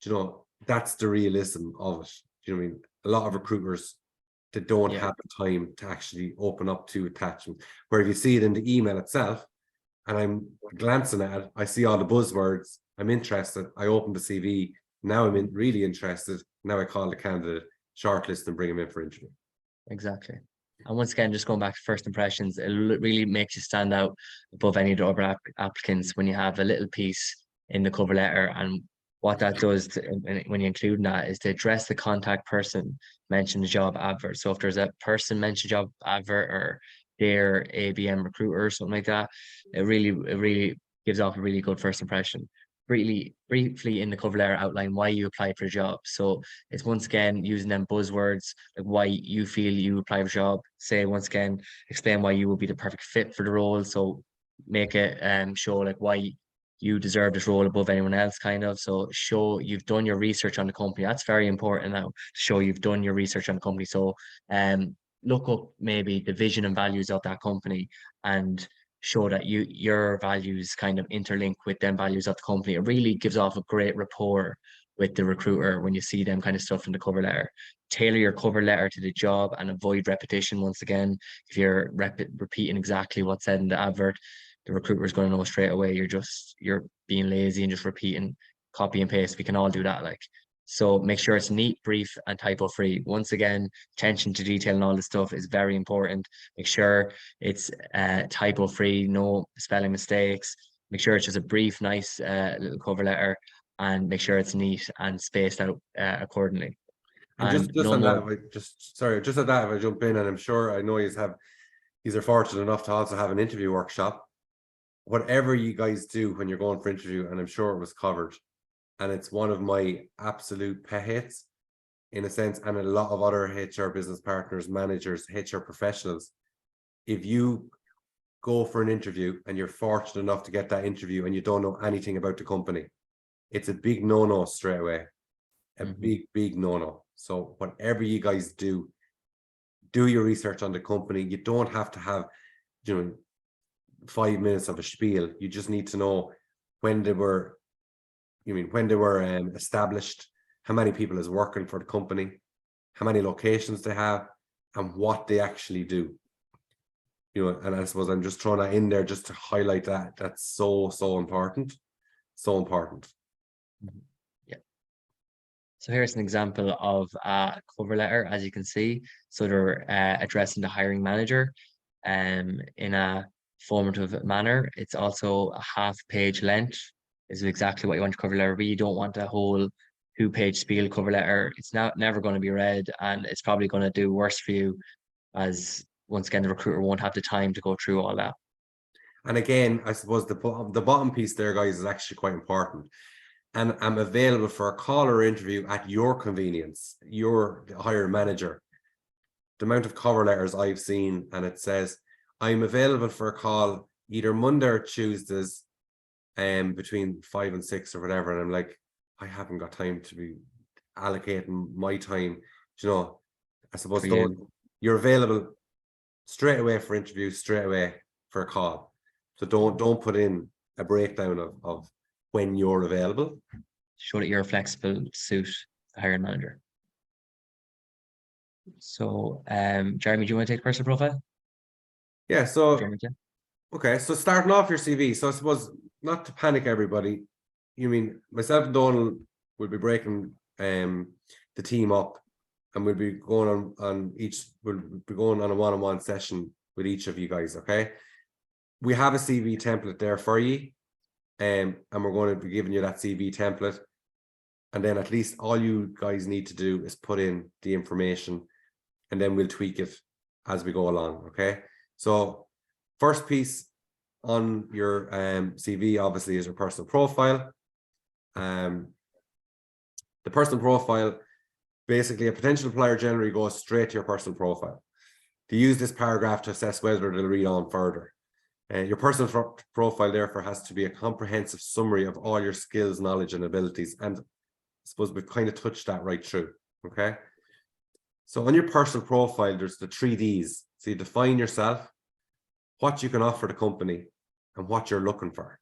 you know, that's the realism of it. You know what I mean? A lot of recruiters, they don't have the time to actually open up two attachments. Where if you see it in the email itself, and I'm glancing at it, I see all the buzzwords, I'm interested, I open the CV, now I'm really interested, now I call the candidate, shortlist, and bring them in for interview. Exactly. And once again, just going back to first impressions, it really makes you stand out above any of the other applicants when you have a little piece in the cover letter. And what that does when you include that is to address the contact person mentioned the job advert. So if there's a person mentioned job advert or their ABM recruiter or something like that, it really gives off a really good first impression. Really briefly in the cover letter outline why you applied for a job. So it's once again using them buzzwords like why you feel you apply for a job. Say once again, explain why you will be the perfect fit for the role. So make it show like why you deserve this role above anyone else, kind of. So show you've done your research on the company. That's very important now. Show you've done your research on the company. So look up maybe the vision and values of that company and show that your values kind of interlink with them values of the company. It really gives off a great rapport with the recruiter when you see them kind of stuff in the cover letter. Tailor your cover letter to the job and avoid repetition. Once again, if you're repeating exactly what's said in the advert, the recruiter is going to know straight away you're being lazy and just repeating copy and paste. We can all do that. Like, so make sure it's neat, brief, and typo free. Once again, attention to detail and all this stuff is very important. Make sure it's typo free, no spelling mistakes. Make sure it's just a brief, nice little cover letter, and make sure it's neat and spaced out accordingly. And just on that, just at that, if I jump in, and I'm sure I know you are fortunate enough to also have an interview workshop. Whatever you guys do when you're going for interview, and I'm sure it was covered, and it's one of my absolute pet hates, in a sense, and a lot of other HR business partners, managers, HR professionals. If you go for an interview and you're fortunate enough to get that interview and you don't know anything about the company, it's a big no-no straight away. A big no-no. So whatever you guys do your research on the company. You don't have to have, 5 minutes of a spiel. You just need to know when they were established, how many people is working for the company, how many locations they have, and what they actually do. And I suppose I'm just throwing that in there just to highlight that. That's so important. So important. Yeah. So here's an example of a cover letter, as you can see. So they're addressing the hiring manager in a formative manner. It's also a half-page length. Is exactly what you want your cover letter be. You don't want a whole 2-page spiel cover letter. It's never going to be read, and it's probably going to do worse for you, as once again the recruiter won't have the time to go through all that. And again, I suppose the bottom piece there, guys, is actually quite important. And I'm available for a call or interview at your convenience. You're the hiring manager. The amount of cover letters I've seen, and it says, I'm available for a call either Monday or Tuesdays, between 5 and 6 or whatever. And I'm like, I haven't got time to be allocating my time. I suppose you're available straight away for interviews, straight away for a call. So don't put in a breakdown of when you're available. Show that you're flexible to suit the hiring manager. So, Jeremy, do you want to take personal profile? Yeah. So, Jeremy, yeah. Okay. So starting off your CV. So I suppose, not to panic everybody, myself and Donald will be breaking the team up, and we'll be going on a one-on-one session with each of you guys. Okay. We have a CV template there for you. And we're going to be giving you that CV template, and then at least all you guys need to do is put in the information, and then we'll tweak it as we go along. Okay. So first piece on your CV obviously is your personal profile. The personal profile, basically a potential employer generally goes straight to your personal profile. They use this paragraph to assess whether they'll read on further. Your personal profile therefore has to be a comprehensive summary of all your skills, knowledge, and abilities. And I suppose we've kind of touched that right through. Okay. So on your personal profile, there's the 3 Ds. So you define yourself, what you can offer the company, and what you're looking for.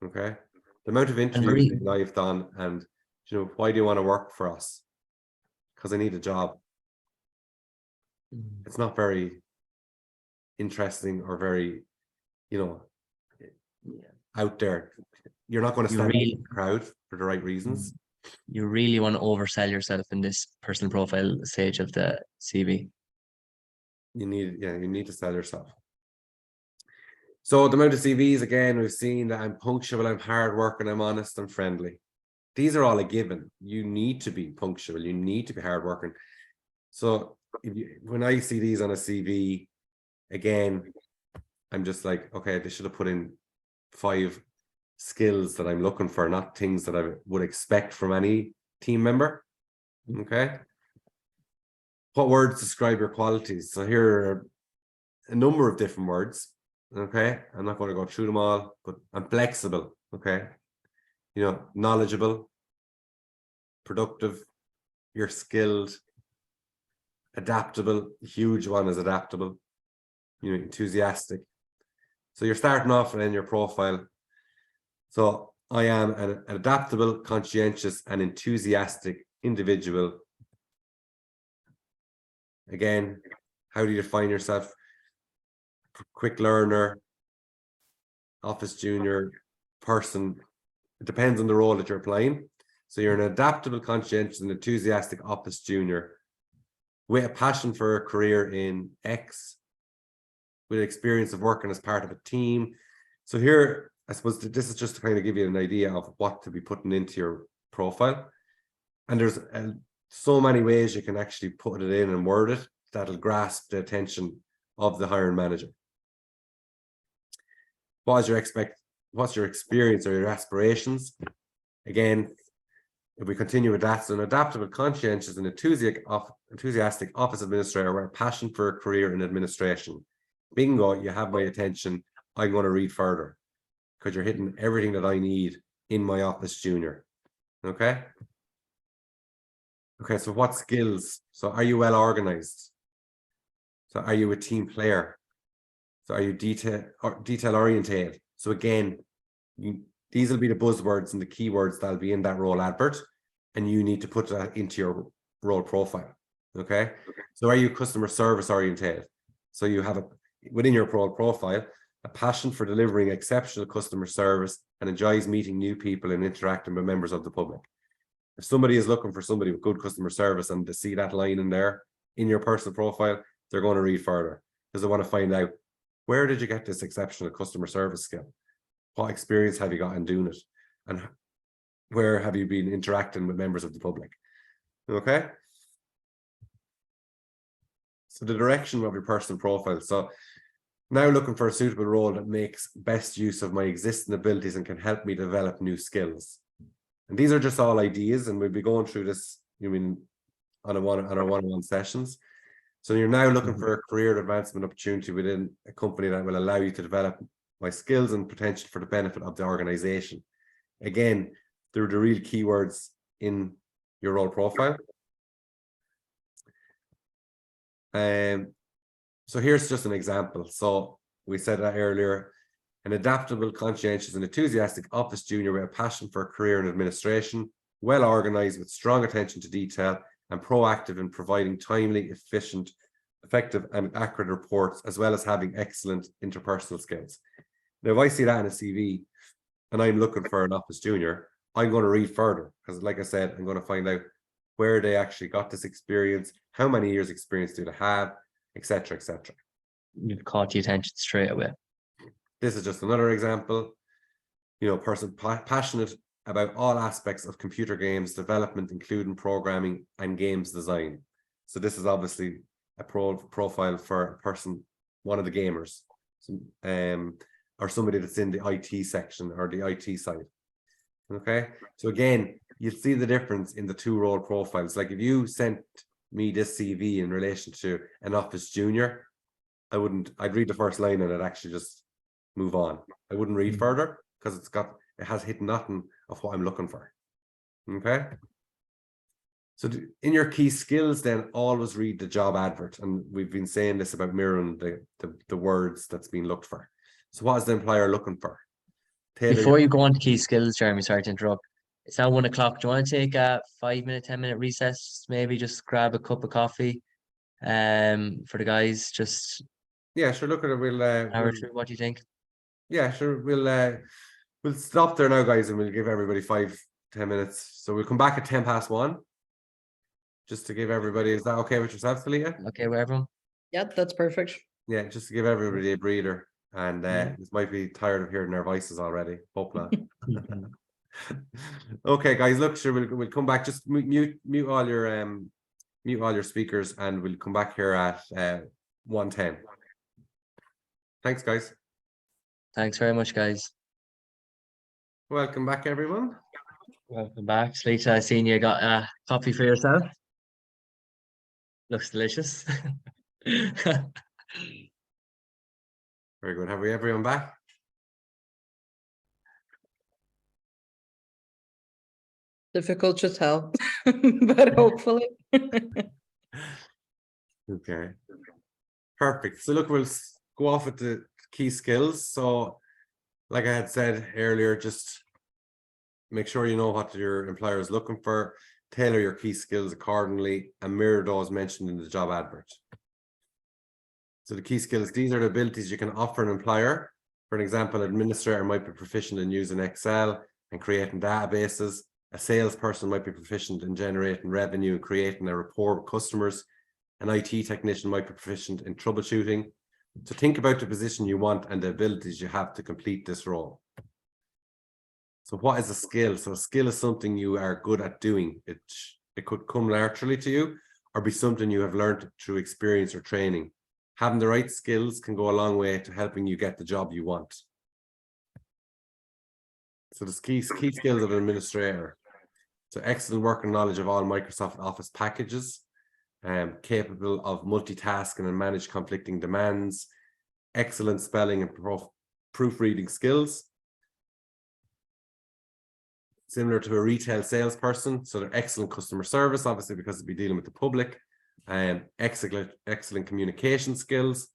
Okay. The amount of interviews that I've done, and why do you want to work for us? Because I need a job. It's not very interesting or very out there. You're not going to stand in the crowd for the right reasons. You really want to oversell yourself in this personal profile stage of the CV. You need to sell yourself. So the amount of CVs, again, we've seen that I'm punctual, I'm hardworking, I'm honest, I'm friendly. These are all a given. You need to be punctual, you need to be hardworking. So when I see these on a CV, again, I'm just like, okay, they should have put in 5 skills that I'm looking for, not things that I would expect from any team member. Okay. What words describe your qualities? So here are a number of different words. Okay. I'm not going to go through them all, but I'm flexible. Okay. Knowledgeable, productive, you're skilled, adaptable. Huge one is adaptable. Enthusiastic, So you're starting off in your profile. So I am an adaptable, conscientious, and enthusiastic individual. Again, how do you define yourself? Quick learner, office junior, person. It depends on the role that you're applying. So you're an adaptable, conscientious, and enthusiastic office junior with a passion for a career in X, with experience of working as part of a team. So here, I suppose this is just to kind of give you an idea of what to be putting into your profile. And there's so many ways you can actually put it in and word it that'll grasp the attention of the hiring manager. What's your experience or your aspirations? Again, if we continue with that, so an adaptable, conscientious, and enthusiastic office administrator with a passion for a career in administration. Bingo, you have my attention. I'm going to read further because you're hitting everything that I need in my office junior. Okay. Okay, so what skills? So are you well organized? So are you a team player? So are you detail oriented? So again, these will be the buzzwords and the keywords that'll be in that role advert, and you need to put that into your role profile. Okay. So are you customer service oriented? So you have within your role profile, a passion for delivering exceptional customer service and enjoys meeting new people and interacting with members of the public. If somebody is looking for somebody with good customer service and to see that line in there in your personal profile, they're going to read further because they want to find out, where did you get this exceptional customer service skill? What experience have you got in doing it? And where have you been interacting with members of the public? Okay. So the direction of your personal profile. So now looking for a suitable role that makes best use of my existing abilities and can help me develop new skills. And these are just all ideas, and we'll be going through this, on our one-on-one sessions. So you're now looking for a career advancement opportunity within a company that will allow you to develop my skills and potential for the benefit of the organization. Again, they're the real keywords in your role profile. So here's just an example. So we said that earlier, an adaptable, conscientious, and enthusiastic office junior with a passion for a career in administration, well organized with strong attention to detail and proactive in providing timely, efficient, effective, and accurate reports, as well as having excellent interpersonal skills. Now, if I see that in a CV and I'm looking for an office junior, I'm going to read further because, like I said, I'm going to find out where they actually got this experience, how many years experience do they have, etc., etc. You've caught the attention straight away. This is just another example. Person passionate about all aspects of computer games development, including programming and games design. So this is obviously a profile for a person, one of the gamers, or somebody that's in the IT section or the IT side. Okay, so again, you'll see the difference in the two role profiles. Like if you sent me this CV in relation to an office junior, I'd read the first line and I'd actually just move on. I wouldn't read further because it has hit nothing of what I'm looking for. Okay. So in your key skills, then always read the job advert. And we've been saying this about mirroring the words that's being looked for. So what is the employer looking for? Before you go on to key skills, Jeremy, sorry to interrupt. It's now 1 o'clock. Do you want to take a 5-minute, 10-minute recess? Maybe just grab a cup of coffee for the guys. Just sure. Look at it. What do you think? Yeah, sure. We'll stop there now, guys, and we'll give everybody 5-10 minutes. So we'll come back at 1:10, just to give everybody. Is that okay with yourself, Talia? Okay with everyone? Yeah, that's perfect. Yeah, just to give everybody a breather. And this might be tired of hearing their voices already. Hope not. Okay, guys. Look, sure. We'll come back. Just mute all your speakers, and we'll come back here at 1:10. Thanks, guys. Thanks very much, guys. Welcome back, everyone. Welcome back. Sleeta, I seen you got a coffee for yourself. Looks delicious. Very good. Have we everyone back? Difficult to tell, but hopefully. Okay. Perfect. So look, we'll go off with the key skills. So like I had said earlier, just make sure you know what your employer is looking for, tailor your key skills accordingly, and mirror those mentioned in the job advert. So the key skills, these are the abilities you can offer an employer. For an example, an administrator might be proficient in using Excel and creating databases. A salesperson might be proficient in generating revenue and creating a rapport with customers. An IT technician might be proficient in troubleshooting. So think about the position you want and the abilities you have to complete this role. So what is a skill? So a skill is something you are good at doing. It could come naturally to you or be something you have learned through experience or training. Having the right skills can go a long way to helping you get the job you want. So the key skills of an administrator. So excellent working knowledge of all Microsoft Office packages, capable of multitasking and manage conflicting demands, excellent spelling and proofreading skills. Similar to a retail salesperson, so they're excellent customer service, obviously because they'll be dealing with the public, excellent communication skills,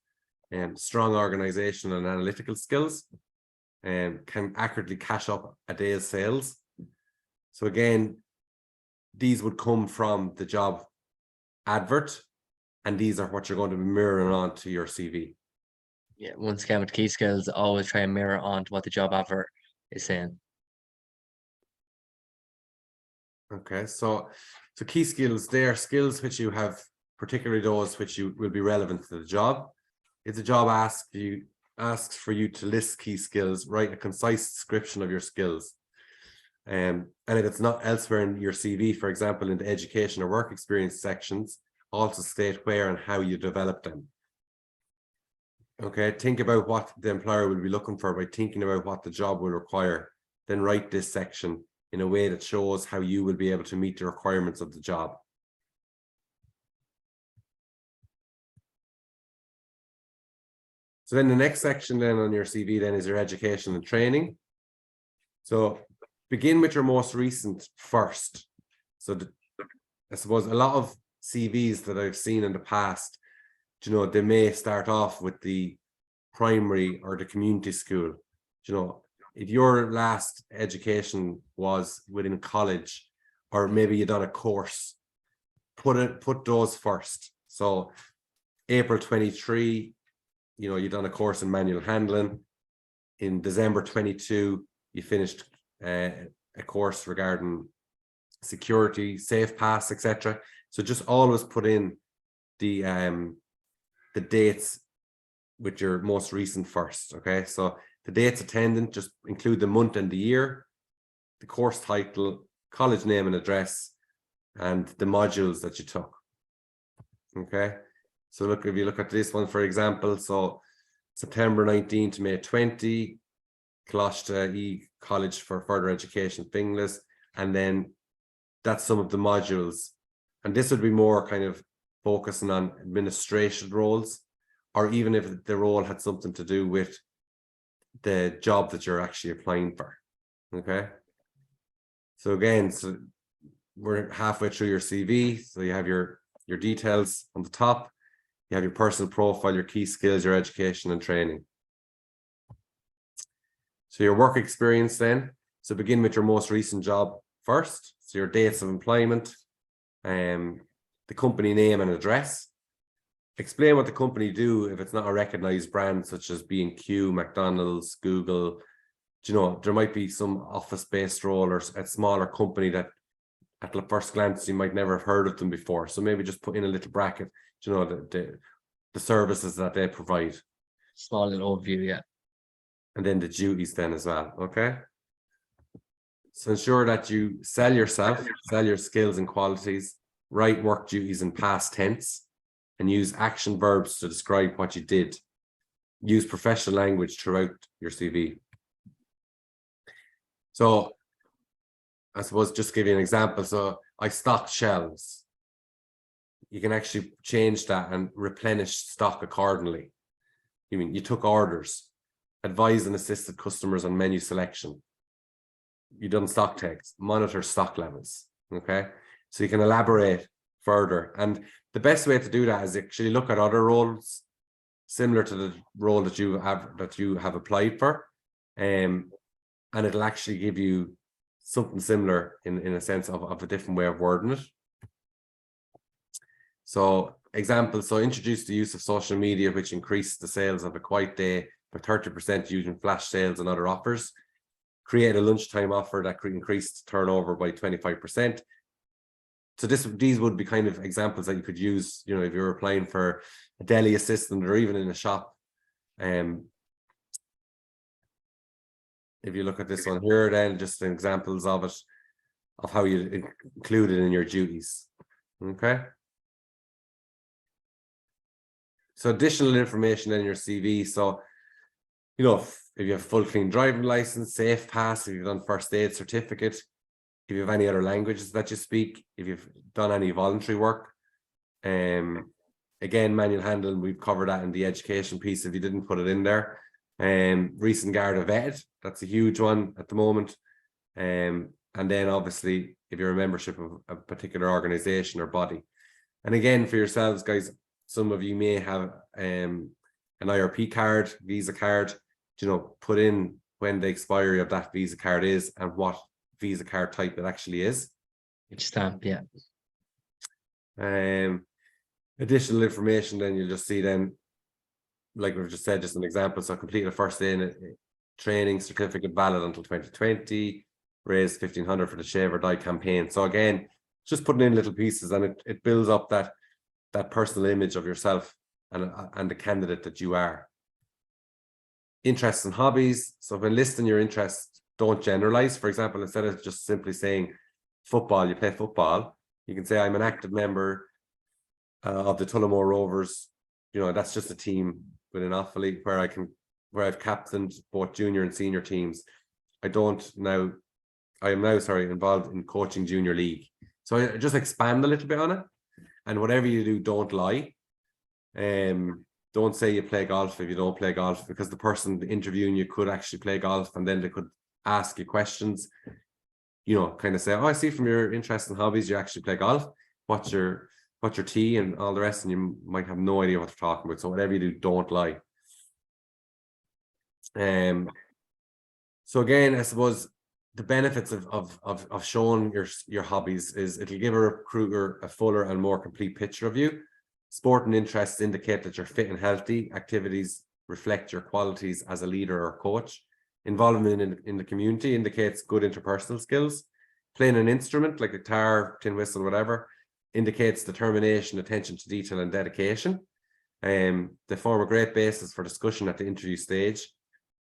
strong organizational and analytical skills, can accurately cash up a day's sales. So again, these would come from the job advert, and these are what you're going to be mirroring onto your CV. Yeah, once again with key skills, always try and mirror onto what the job advert is saying. Okay, so key skills, they are skills which you have, particularly those which you will be relevant to the job. If the job asks for you to list key skills, write a concise description of your skills. And if it's not elsewhere in your CV, for example, in the education or work experience sections, also state where and how you develop them. Okay, think about what the employer will be looking for by thinking about what the job will require. Then write this section in a way that shows how you will be able to meet the requirements of the job. So then the next section then on your CV then is your education and training. So begin with your most recent first. So I suppose a lot of CVs that I've seen in the past, you know, they may start off with the primary or the community school. You know, if your last education was within college, or maybe you done a course, put those first. So April 23, you know, you done a course in manual handling. In December 22, you finished a course regarding security, safe pass, etc. So just always put in the dates with your most recent first. Okay, so the dates attended, just include the month and the year, the course title, college name and address, and the modules that you took. Okay, so look, if you look at this one, for example, so September 19 to May 20, Coláiste E College for Further Education, Finglas, and then that's some of the modules. And this would be more kind of focusing on administration roles, or even if the role had something to do with the job that you're actually applying for. Okay, so again, so we're halfway through your CV. So you have your details on the top, you have your personal profile, your key skills, your education and training. So your work experience then, so begin with your most recent job first. So your dates of employment, the company name and address. Explain what the company do if it's not a recognized brand such as B&Q, McDonald's, Google. You know, there might be some office-based role or a smaller company that at the first glance you might never have heard of them before. So maybe just put in a little bracket, you know, the services that they provide. Small little overview, yeah. And then the duties then as well, okay? So ensure that you sell yourself, sell your skills and qualities, write work duties in past tense, and use action verbs to describe what you did. Use professional language throughout your CV. So I suppose just to give you an example, so I stocked shelves. You can actually change that and replenish stock accordingly. You mean you took orders, advise and assisted customers on menu selection. You done stock takes, monitor stock levels. Okay, so you can elaborate further. And the best way to do that is actually look at other roles similar to the role that you have applied for, and it'll actually give you something similar in a sense of a different way of wording it. So examples, so introduce the use of social media, which increased the sales of a quiet day by 30% using flash sales and other offers. Create a lunchtime offer that increased turnover by 25%. So these would be kind of examples that you could use, you know, if you're applying for a deli assistant or even in a shop. If you look at this one here, then just examples of it, of how you include it in your duties. Okay. So additional information in your CV. So, you know, if you have full clean driving license, safe pass, if you've done first aid certificate, if you have any other languages that you speak, if you've done any voluntary work, again, manual handling, we've covered that in the education piece if you didn't put it in there. Recent Garda vetted, that's a huge one at the moment. And then obviously, if you're a membership of a particular organization or body. And again, for yourselves, guys, some of you may have an IRP card, Visa card, you know, put in when the expiry of that Visa card is and what Visa card type it actually is. Which stamp, yeah. Additional information, then you'll just see then, like we've just said, just an example. So complete a first aid training certificate valid until 2020, raise 1,500 for the Shave or Die campaign. So again, just putting in little pieces, and it builds up that personal image of yourself and the candidate that you are. Interests and hobbies. So when listing your interests, don't generalize. For example, instead of just simply saying football, you play football, you can say I'm an active member of the Tullamore Rovers. You know, that's just a team within Offaly where I've captained both junior and senior teams. I am now involved in coaching junior league. So I just expand a little bit on it. And whatever you do, don't lie. Don't say you play golf if you don't play golf, because the person interviewing you could actually play golf, and then they could ask you questions. You know, kind of say, oh, I see from your interests and hobbies you actually play golf. What's your tee and all the rest, and you might have no idea what they're talking about. So whatever you do, don't lie. So again, I suppose the benefits of showing your hobbies is it'll give a recruiter a fuller and more complete picture of you. Sport and interests indicate that you're fit and healthy. Activities reflect your qualities as a leader or coach. Involvement in the community indicates good interpersonal skills. Playing an instrument like a guitar, tin whistle, whatever, indicates determination, attention to detail, and dedication. They form a great basis for discussion at the interview stage.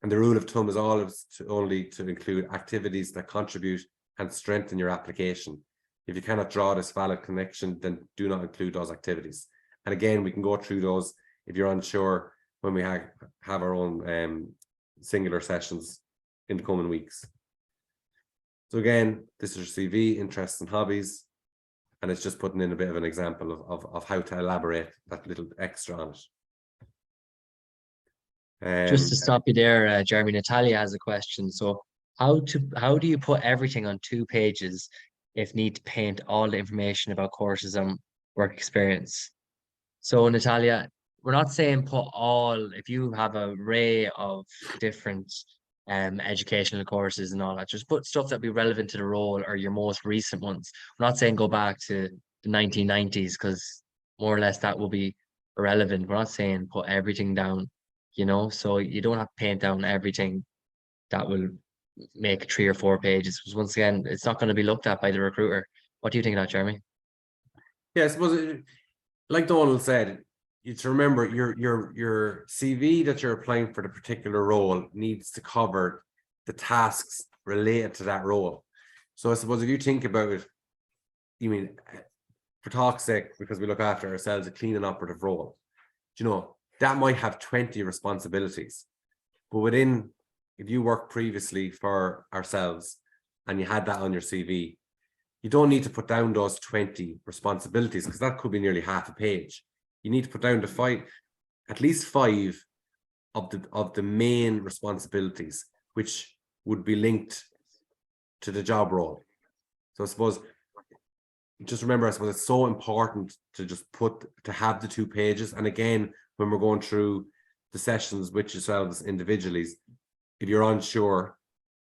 And the rule of thumb is always only to include activities that contribute and strengthen your application. If you cannot draw this valid connection, then do not include those activities. And again, we can go through those if you're unsure when we have our own singular sessions in the coming weeks. So again, this is your CV, interests and hobbies, and it's just putting in a bit of an example of how to elaborate that little extra on it. Just to stop you there, Jeremy, Natalia has a question. So how do you put everything on 2 pages if need to paint all the information about courses and work experience? So Natalia, we're not saying put all, if you have an array of different educational courses and all that, just put stuff that be relevant to the role or your most recent ones. We're not saying go back to the 1990s, because more or less that will be irrelevant. We're not saying put everything down, you know, so you don't have to paint down everything that will make 3 or 4 pages, because once again, it's not going to be looked at by the recruiter. What do you think of that, Jeremy? Yeah, I suppose, like Donald said, you to remember your CV that you're applying for the particular role needs to cover the tasks related to that role. So I suppose if you think about it, you mean, for talk's sake, because we look after ourselves, a clean and operative role, you know, that might have 20 responsibilities, but within, if you worked previously for ourselves and you had that on your CV, you don't need to put down those 20 responsibilities, because that could be nearly half a page. You need to put down at least 5 of the main responsibilities, which would be linked to the job role. So I suppose, just remember, I suppose it's so important to just have the 2 pages. And again, when we're going through the sessions with yourselves individually, if you're unsure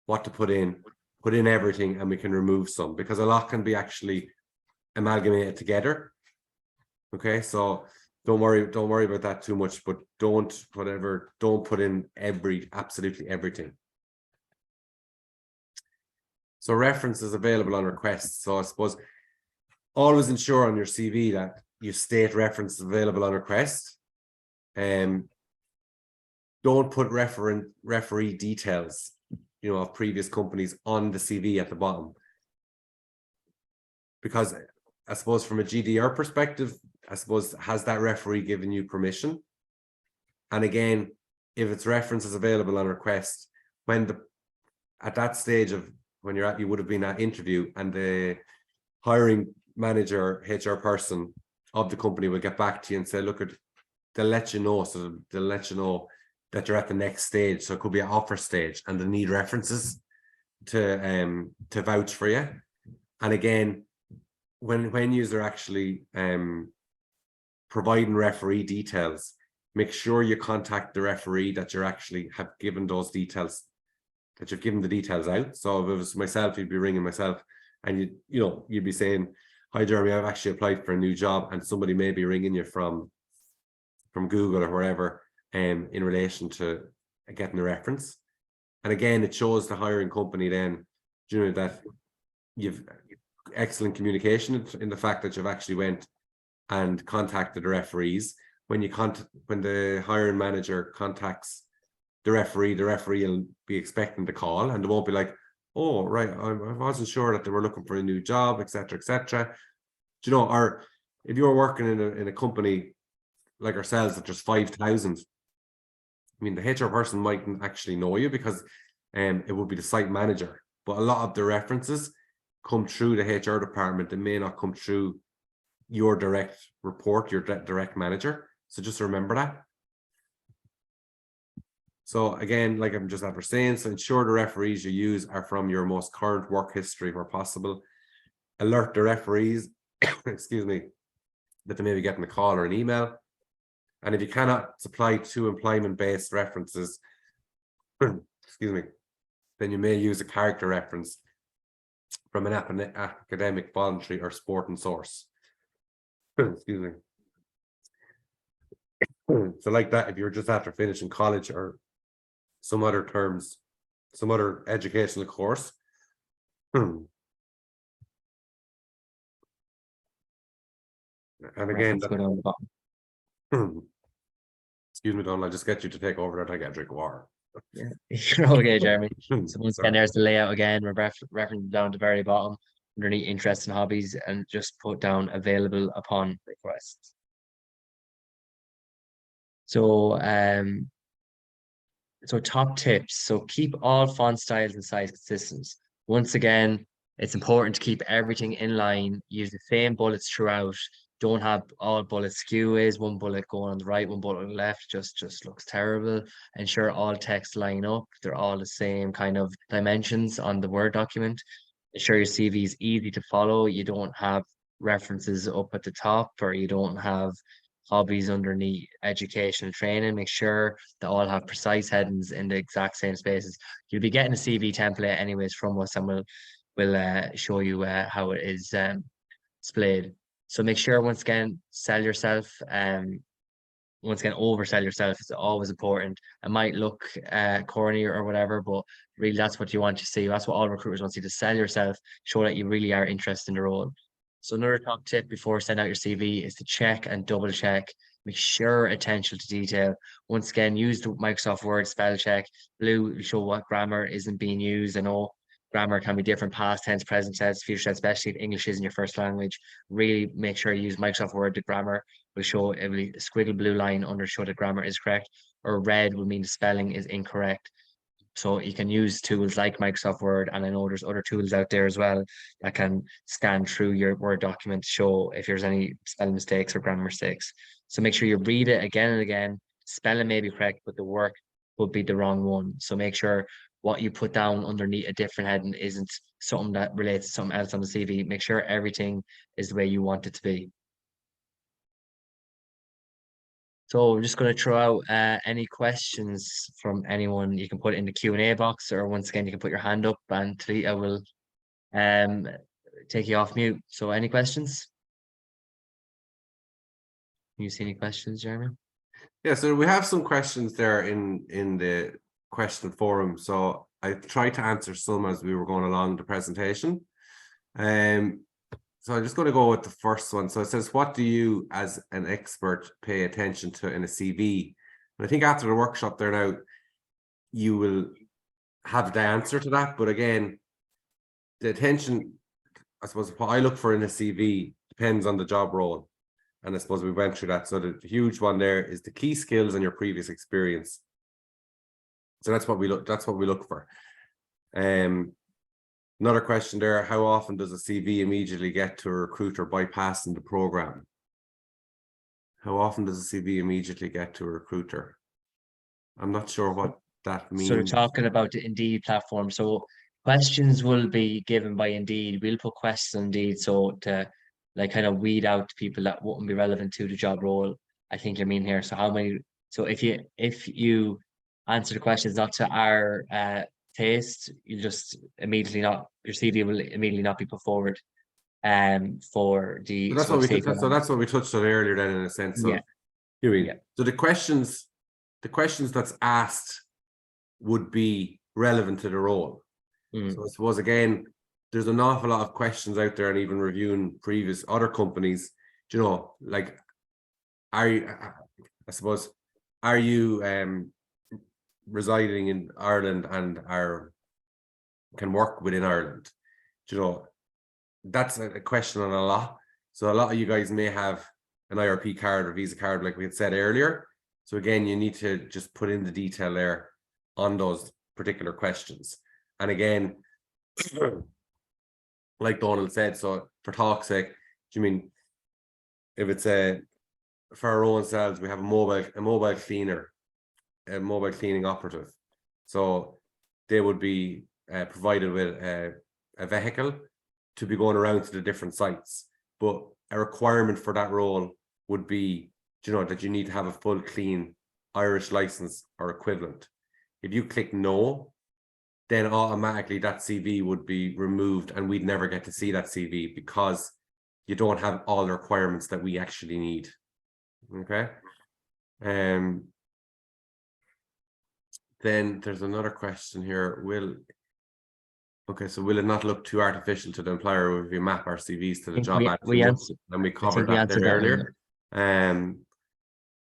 what to put in everything, and we can remove some, because a lot can be actually amalgamated together. Okay, so don't worry about that too much, but don't put in absolutely everything. So references available on request. So I suppose always ensure on your CV that you state references available on request. Don't put referee details, of previous companies on the CV at the bottom. Because I suppose from a GDR perspective, has that referee given you permission? And again, if it's references available on request, at that stage of when you would have been at interview, and the hiring manager, HR person of the company will get back to you and say, look, they'll let you know. So they'll let you know that you're at the next stage. So it could be an offer stage, and they need references to vouch for you. And again, when you're actually providing referee details, make sure you contact the referee that you actually have given those details, that you've given the details out. So if it was myself, you'd be ringing myself, and you'd be saying, hi Jeremy, I've actually applied for a new job, and somebody may be ringing you from Google or wherever in relation to getting a reference. And again, it shows the hiring company then, that you've excellent communication in the fact that you've actually went and contacted the referees. When the hiring manager contacts the referee will be expecting the call, and they won't be like, oh right, I wasn't sure that they were looking for a new job, etc., etc. Or if you're working in a company like ourselves that there's 5,000, I mean, the HR person mightn't actually know you, because it would be the site manager, but a lot of the references come through the HR department. They may not come through your direct report, your direct manager. So just remember that. So again, like I'm just after saying, so ensure the referees you use are from your most current work history where possible. Alert the referees, excuse me, that they may be getting a call or an email. And if you cannot supply 2 employment-based references, excuse me, then you may use a character reference from an academic, voluntary, or sporting source. Excuse me. So like that, if you're just after finishing college or some other terms, some other educational course. And again, excuse me, Donald, I'll just get you to take over that. I get a drink of water. Yeah, you're okay, Jeremy. So once again, there's the layout again. We're referencing down to the very bottom underneath interests and hobbies, and just put down available upon request. So so top tips. So keep all font styles and size consistent. Once again, it's important to keep everything in line. Use the same bullets throughout. Don't have all bullets skeways, one bullet going on the right, one bullet on the left. Just looks terrible. Ensure all text line up. They're all the same kind of dimensions on the Word document. Ensure your CV is easy to follow. You don't have references up at the top, or you don't have hobbies underneath education and training. Make sure they all have precise headings in the exact same spaces. You'll be getting a CV template anyways from us, and we'll show you how it is displayed. So make sure, once again, sell yourself. Once again, oversell yourself is always important. It might look corny or whatever, but really that's what you want to see. That's what all recruiters want to see, to sell yourself, show that you really are interested in the role. So another top tip before sending out your CV is to check and double check. Make sure attention to detail. Once again, use the Microsoft Word spell check. Blue will show what grammar isn't being used. I know grammar can be different: past tense, present tense, future tense, especially if English isn't your first language. Really make sure you use Microsoft Word. The grammar will show, it will squiggle blue line under show the grammar is correct, or red will mean the spelling is incorrect. So you can use tools like Microsoft Word, and I know there's other tools out there as well that can scan through your Word document to show if there's any spelling mistakes or grammar mistakes. So make sure you read it again and again. Spelling may be correct, but the work would be the wrong one. So make sure what you put down underneath a different heading isn't something that relates to something else on the CV. Make sure everything is the way you want it to be. So I'm just going to throw out any questions from anyone. You can put it in the Q&A box, or once again, you can put your hand up and Talita will take you off mute. So any questions? You see any questions, Jeremy? Yeah, so we have some questions there in the question forum. So I tried to answer some as we were going along the presentation. So I'm just going to go with the first one. So it says, what do you as an expert pay attention to in a CV? And I think after the workshop there now, you will have the answer to that. But again, the attention, I suppose what I look for in a CV depends on the job role. And I suppose we went through that. So the huge one there is the key skills and your previous experience. So that's what we look for. Another question there, how often does a CV immediately get to a recruiter bypassing the program? How often does a CV immediately get to a recruiter? I'm not sure what that means. So we're talking about the Indeed platform. So questions will be given by Indeed. We'll put questions on Indeed so to like kind of weed out people that wouldn't be relevant to the job role. I think you mean here. So how many? So if you answer the questions not to our taste, you just immediately not, your CV will immediately not be put forward. For the So that's what we touched on earlier. Then, in a sense, yeah. You mean so the questions that's asked would be relevant to the role. So I suppose again, there's an awful lot of questions out there, and even reviewing previous other companies, you know, like, are you residing in Ireland and can work within Ireland? You know, that's a question on a lot. So a lot of you guys may have an IRP card or visa card, like we had said earlier. So again, you need to just put in the detail there on those particular questions. And again, like Donald said, so for talk's sake, do you mean if it's for our own selves, we have a mobile cleaner, a mobile cleaning operative. So they would be provided with a vehicle to be going around to the different sites. But a requirement for that role would be, you know, that you need to have a full clean Irish license or equivalent. If you click no, then automatically that CV would be removed and we'd never get to see that CV because you don't have all the requirements that we actually need. Okay. Then there's another question here. Will it not look too artificial to the employer if we map our CVs to the job ad? And we covered that there earlier.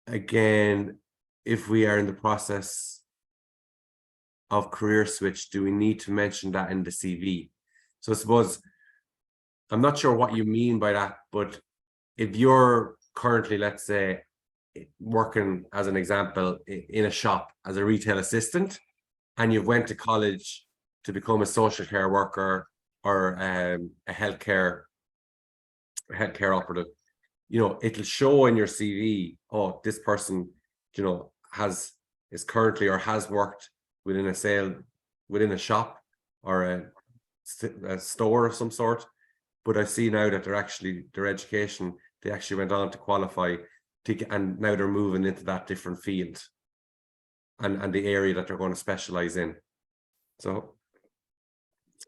Again, if we are in the process of career switch, do we need to mention that in the CV? So I suppose, I'm not sure what you mean by that, but if you're currently, let's say, working as an example in a shop as a retail assistant, and you've went to college to become a social care worker or a healthcare operative, you know, it'll show in your CV, oh, this person, you know, is currently or has worked within a shop or a store of some sort. But I see now that their education, they actually went on to qualify and now they're moving into that different field and the area that they're going to specialize in. So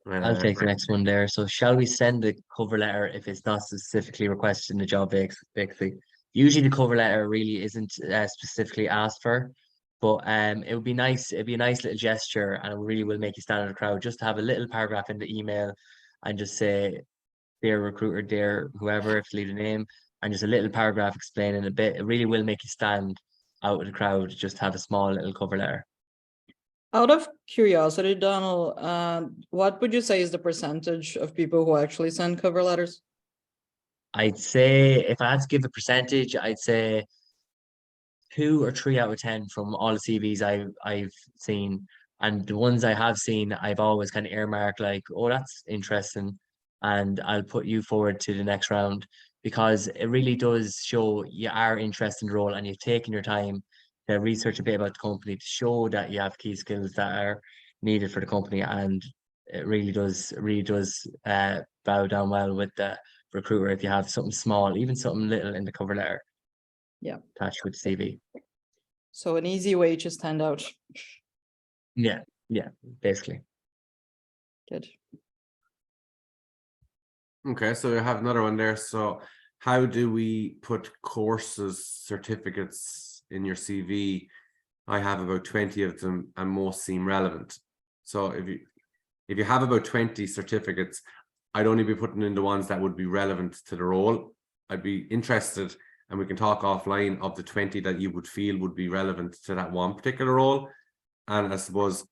I'll take the next one there. So shall we send the cover letter if it's not specifically requested in the job vacancy? Usually the cover letter really isn't specifically asked for, but it would be nice. It'd be a nice little gesture, and it really will make you stand out of the crowd. Just to have a little paragraph in the email and just say, "Dear recruiter, dear whoever," if you leave the name, and just a little paragraph explaining a bit. It really will make you stand out of the crowd. Just have a small little cover letter. Out of curiosity, Donald, what would you say is the percentage of people who actually send cover letters? I'd say, if I had to give a percentage, I'd say 2 or 3 out of 10 from all the CVs I've seen. And the ones I have seen, I've always kind of earmarked like, oh, that's interesting, and I'll put you forward to the next round, because it really does show you are interested in the role and you've taken your time to research a bit about the company to show that you have key skills that are needed for the company. And it really does bow down well with the recruiter if you have something small, even something little in the cover letter. Yeah. attached with CV. So an easy way to stand out. Yeah, basically. Good. Okay, so we have another one there. So how do we put courses, certificates in your CV? I have about 20 of them and most seem relevant. So if you have about 20 certificates, I'd only be putting in the ones that would be relevant to the role. I'd be interested, and we can talk offline, of the 20 that you would feel would be relevant to that one particular role. And I suppose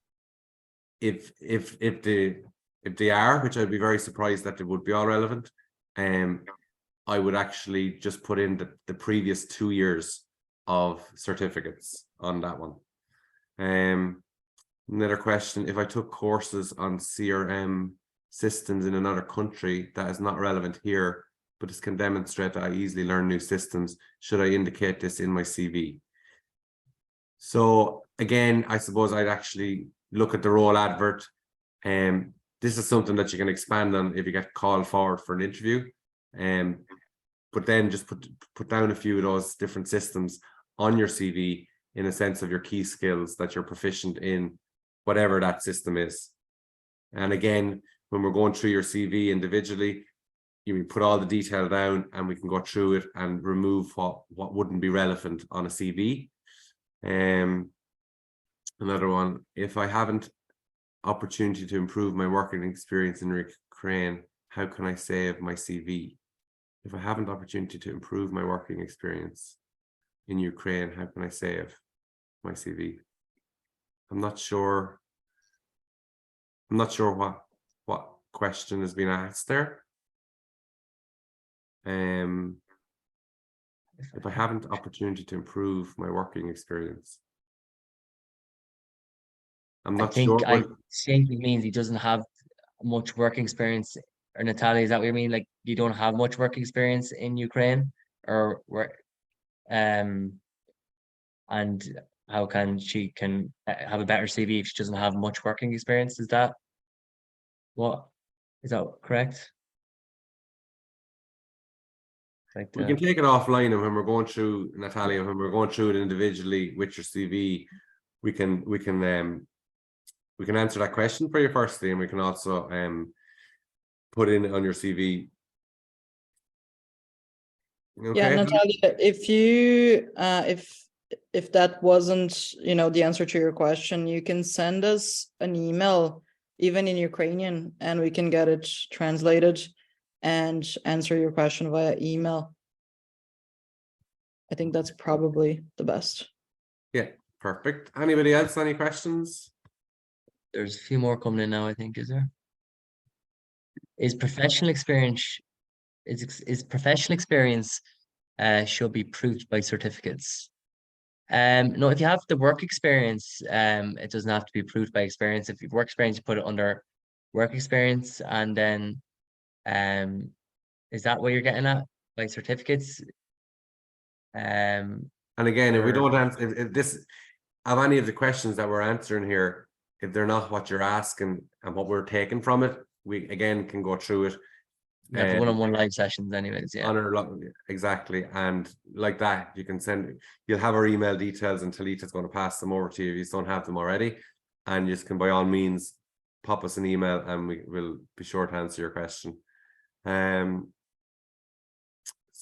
if they are, which I'd be very surprised that they would be all relevant, I would actually just put in the previous 2 years of certificates on that one. Another question: if I took courses on CRM systems in another country that is not relevant here, but this can demonstrate that I easily learn new systems, should I indicate this in my CV? So again, I suppose I'd actually look at the role advert. This is something that you can expand on if you get called forward for an interview. But then just put down a few of those different systems on your CV in a sense of your key skills that you're proficient in, whatever that system is. And again, when we're going through your CV individually, you put all the detail down and we can go through it and remove what wouldn't be relevant on a CV. Another one: if I haven't opportunity to improve my working experience in Ukraine, how can I save my CV? If I haven't opportunity to improve my working experience in Ukraine, how can I save my CV? I'm not sure what question has been asked there. If I haven't opportunity to improve my working experience, I'm not sure. I think it means he doesn't have much work experience. Or Natalia, is that what you mean? Like, you don't have much work experience in Ukraine, or where? And how can she have a better CV if she doesn't have much working experience? Is that correct? Like we can take it offline, and when we're going through, Natalia, when we're going through it individually with your CV, we can answer that question for you firstly, and we can also put in on your CV. Okay. Yeah, Natalia, if you if that wasn't, the answer to your question, you can send us an email, even in Ukrainian, and we can get it translated and answer your question via email. I think that's probably the best. Yeah, perfect. Anybody else, any questions? There's a few more coming in now, I think. Is there? Is professional experience should be proved by certificates? No, if you have the work experience, it doesn't have to be proved by experience. If you've work experience, you put it under work experience, and then is that what you're getting at by certificates? And again, if we don't answer, if this, of any of the questions that we're answering here, if they're not what you're asking and what we're taking from it, we again can go through it. Yeah, for one-on-one live sessions anyways, yeah. Exactly. And like that, you can you'll have our email details, and Talita's going to pass them over to you if you don't have them already. And you can, by all means, pop us an email and we will be sure to answer your question. So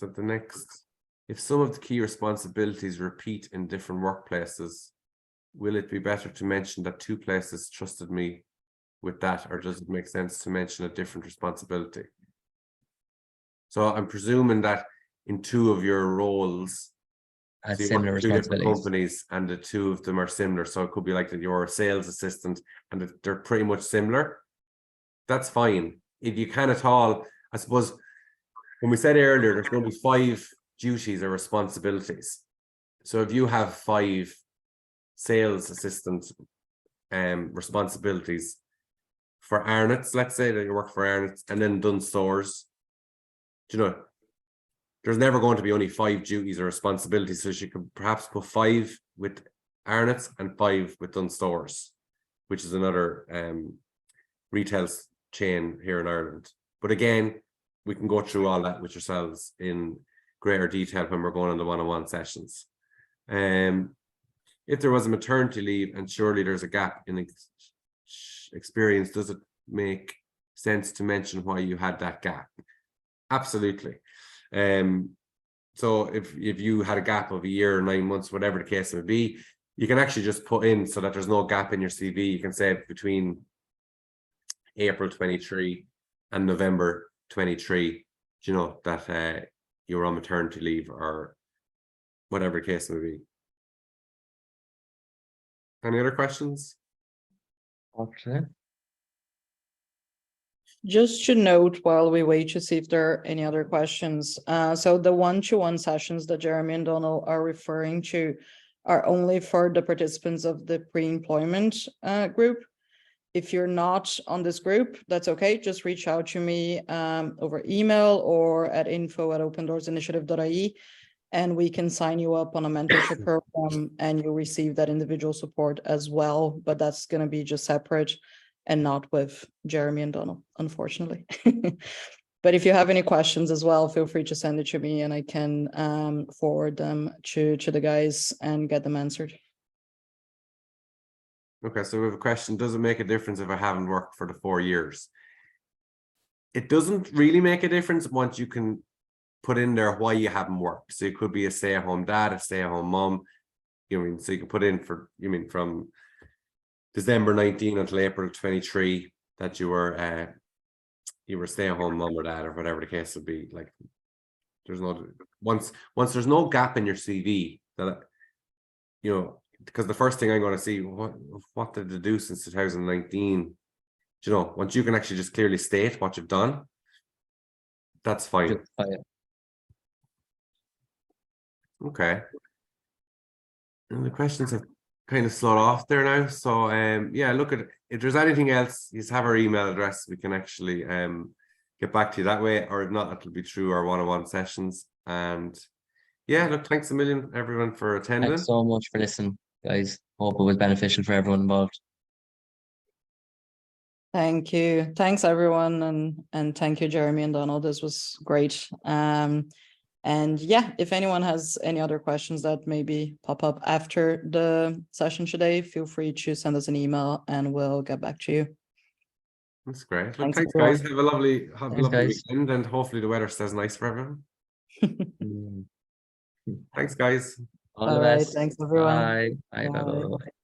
the next, if some of the key responsibilities repeat in different workplaces, will it be better to mention that 2 places trusted me with that, or does it make sense to mention a different responsibility? So I'm presuming that in 2 of your roles, Had so similar 2 different responsibilities. companies, and the 2 of them are similar. So it could be like that you're a sales assistant and they're pretty much similar. That's fine. If you can at all, I suppose, when we said earlier, there's going to be 5 duties or responsibilities. So if you have 5 sales assistant responsibilities for Arnott's, let's say that you work for Arnott's, and then done stores, there's never going to be only 5 duties or responsibilities. So you could perhaps put 5 with Arnott's and 5 with Dunnes Stores, which is another retail chain here in Ireland. But again, we can go through all that with yourselves in greater detail when we're going on the one-on-one sessions. If there was a maternity leave and surely there's a gap in experience, does it make sense to mention why you had that gap? Absolutely. So if you had a gap of a year or 9 months, whatever the case may be, you can actually just put in so that there's no gap in your CV. You can say between April 23 and November 23, you know, that you were on maternity leave or whatever the case may be. Any other questions? Okay. Just to note while we wait to see if there are any other questions. So the one-to-one sessions that Jeremy and Donald are referring to are only for the participants of the pre-employment group. If you're not on this group, that's okay. Just reach out to me over email or at info@opendoorsinitiative.ie, and we can sign you up on a mentorship program and you'll receive that individual support as well. But that's going to be just separate and not with Jeremy and Donald, unfortunately. But if you have any questions as well, feel free to send it to me and I can forward them to the guys and get them answered. Okay, so we have a question. Does it make a difference if I haven't worked for the 4 years? It doesn't really make a difference once you can put in there why you haven't worked. So it could be a stay-at-home dad, a stay-at-home mom. You know, so you can put in for, you mean from December 19 until April 23 that you were stay-at-home mom or dad or whatever the case would be. Like, there's no once there's no gap in your CV that, you know, because the first thing I'm going to see, what did they do since 2019? You know, once you can actually just clearly state what you've done, that's fine. Okay. And the questions have kind of slowed off there now. So yeah, look at if there's anything else, you just have our email address. We can actually get back to you that way, or if not, it'll be through our one-on-one sessions. And yeah, look, thanks a million everyone for attending. Thanks so much for listening, guys. Hope it was beneficial for everyone involved. Thank you. Thanks everyone. And thank you, Jeremy and Donald. This was great. And yeah, if anyone has any other questions that maybe pop up after the session today, feel free to send us an email and we'll get back to you. That's great. Look, Thanks, thanks everyone. guys. Have a lovely guys. weekend, and hopefully the weather stays nice for everyone. Thanks, guys. All the All right. best. Thanks, everyone. Bye. Bye. Bye. Bye. Bye. Bye. Bye.